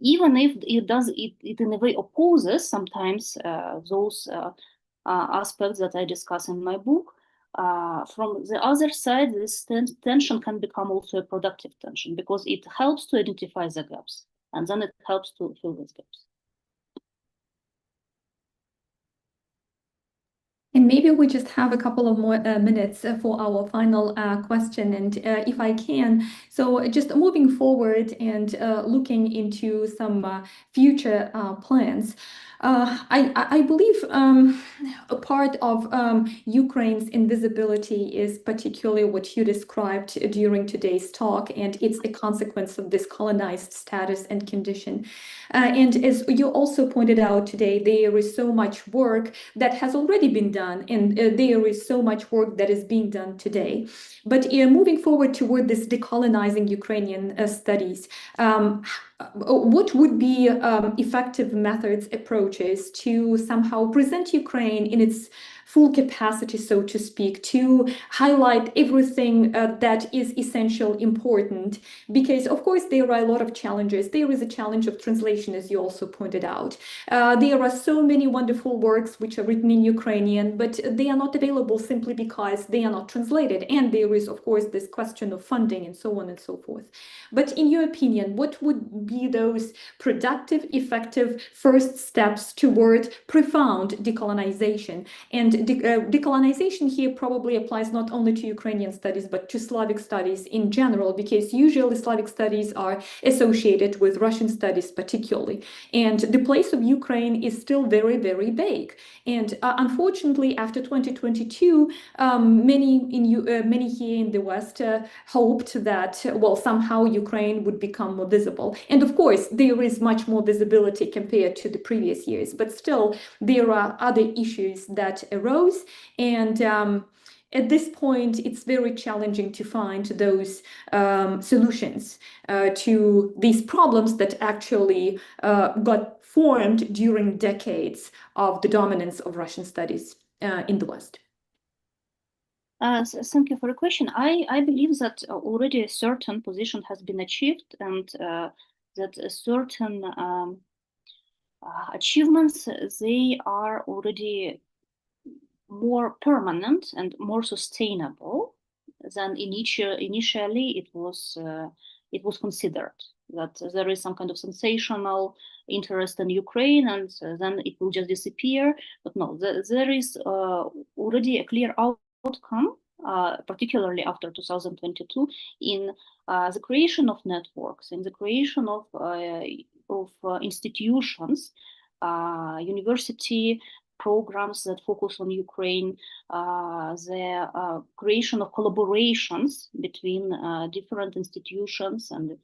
[SPEAKER 2] Even if it in a way opposes sometimes those aspects that I discuss in my book, from the other side, this tension can become also a productive tension, because it helps to identify the gaps, and then it helps to fill these gaps.
[SPEAKER 3] And maybe we just have a couple of more minutes for our final question. And if I can, so just moving forward and looking into some future plans. I believe a part of Ukraine's invisibility is particularly what you described during today's talk, and it's a consequence of this colonized status and condition. And as you also pointed out today, there is so much work that has already been done, and there is so much work that is being done today. But moving forward toward this decolonizing Ukrainian studies, what would be effective methods, approaches to somehow present Ukraine in its full capacity, so to speak, to highlight everything that is essential, important? Because, of course, there are a lot of challenges. There is a challenge of translation, as you also pointed out. There are so many wonderful works which are written in Ukrainian, but they are not available simply because they are not translated. And there is, of course, this question of funding and so on and so forth. But in your opinion, what would be those productive, effective first steps toward profound decolonization? And decolonization here probably applies not only to Ukrainian studies, but to Slavic studies in general, because usually Slavic studies are associated with Russian studies particularly. And the place of Ukraine is still very, very big. And unfortunately, after 2022, many here in the West hoped that, well, somehow Ukraine would become more visible. And of course, there is much more visibility compared to the previous years, but still there are other issues that arose. And at this point, it's very challenging to find those solutions to these problems that actually got formed during decades of the dominance of Russian studies in the West.
[SPEAKER 2] Thank you for the question. I believe that already a certain position has been achieved, and that a certain achievements, they are already more permanent and more sustainable than initially it was considered. That there is some kind of sensational interest in Ukraine, and then it will just disappear. But no, there is already a clear outcome, particularly after 2022, in the creation of networks, in the creation of institutions, university programs that focus on Ukraine, the creation of collaborations between different institutions and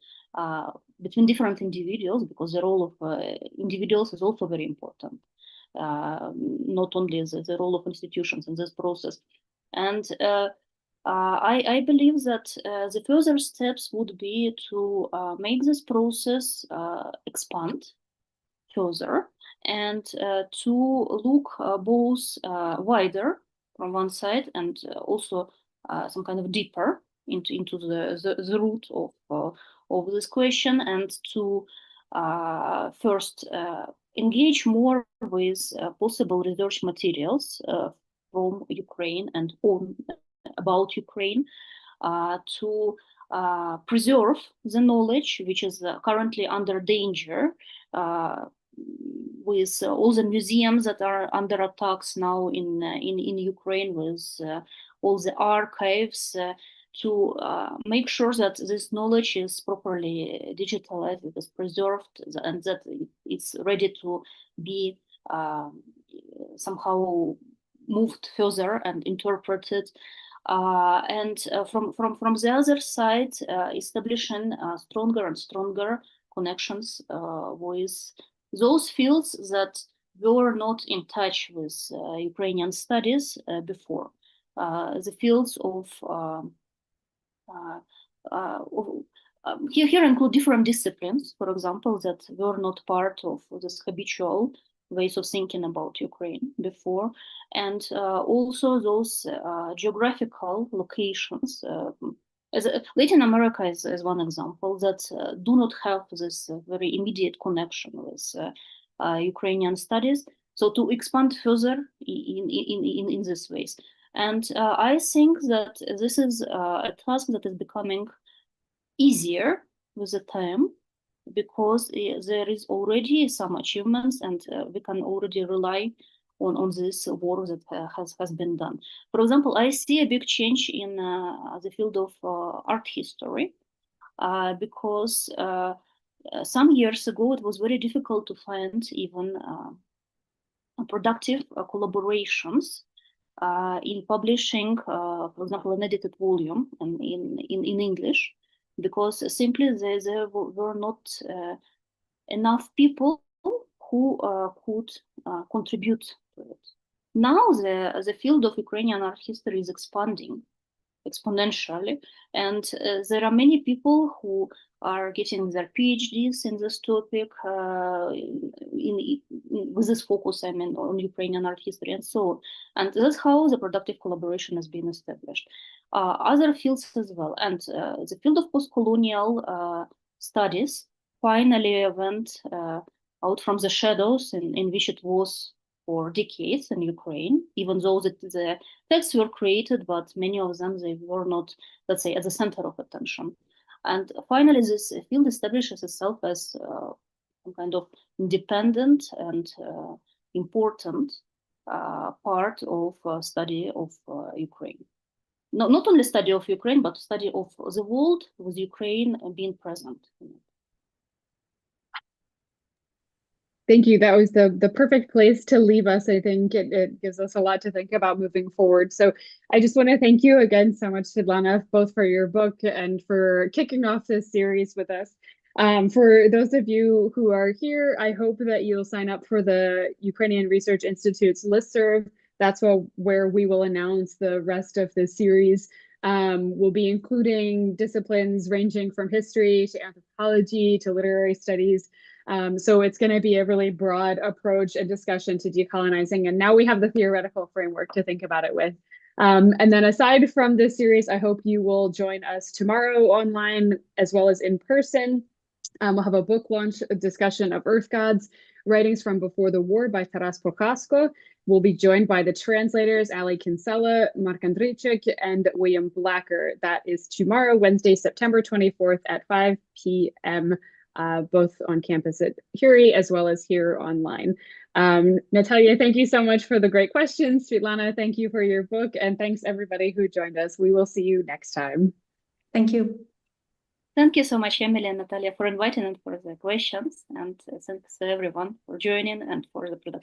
[SPEAKER 2] between different individuals, because the role of individuals is also very important, not only the role of institutions in this process. And I believe that the further steps would be to make this process expand further, and to look both wider from one side and also some kind of deeper into the root of this question, and to first engage more with possible research materials from Ukraine and about Ukraine, to preserve the knowledge which is currently under danger, with all the museums that are under attacks now in Ukraine, with all the archives, to make sure that this knowledge is properly digitalized, it is preserved, and that it's ready to be somehow moved further and interpreted. And from the other side, establishing stronger and stronger connections with those fields that were not in touch with Ukrainian studies before. The fields of here include different disciplines, for example, that were not part of this habitual ways of thinking about Ukraine before, and also those geographical locations. As Latin America is one example that do not have this very immediate connection with Ukrainian studies. So to expand further in this ways. And I think that this is a task that is becoming easier with the time, because there is already some achievements, and we can already rely on this work that has been done. For example, I see a big change in the field of art history, because some years ago it was very difficult to find even productive collaborations in publishing, for example, an edited volume in English, because simply there were not enough people who could contribute to it. Now the field of Ukrainian art history is expanding exponentially, and there are many people who are getting their PhDs in this topic, with this focus, I mean, on Ukrainian art history and so on. And that's how the productive collaboration has been established. Other fields as well, and the field of post-colonial studies finally went out from the shadows in which it was for decades in Ukraine, even though the texts were created, but many of them, they were not, let's say, at the center of attention. And finally, this field establishes itself as some kind of independent and important part of study of Ukraine. Not only study of Ukraine, but study of the world with Ukraine being present in it.
[SPEAKER 1] Thank you. That was the perfect place to leave us. I think it gives us a lot to think about moving forward. So I just want to thank you again so much, Svetlana, both for your book and for kicking off this series with us. For those of you who are here, I hope that you'll sign up for the Ukrainian Research Institute's listserv. That's where we will announce the rest of the series. We'll be including disciplines ranging from history to anthropology to literary studies. So it's going to be a really broad approach and discussion to decolonizing. And now we have the theoretical framework to think about it with. And then aside from this series, I hope you will join us tomorrow online as well as in person. We'll have a book launch, a discussion of Earth Gods, Writings from Before the War by Taras Prochaska. We'll be joined by the translators, Ali Kinsella, Mark Andrejczyk, and William Blacker. That is tomorrow, Wednesday, September 24th at 5 p.m., both on campus at Curie as well as here online. Natalia, thank you so much for the great questions. Svetlana, thank you for your book. And thanks everybody who joined us. We will see you next time.
[SPEAKER 3] Thank you.
[SPEAKER 2] Thank you so much, Emily and Natalia, for inviting and for the questions. And thanks to everyone for joining and for the production.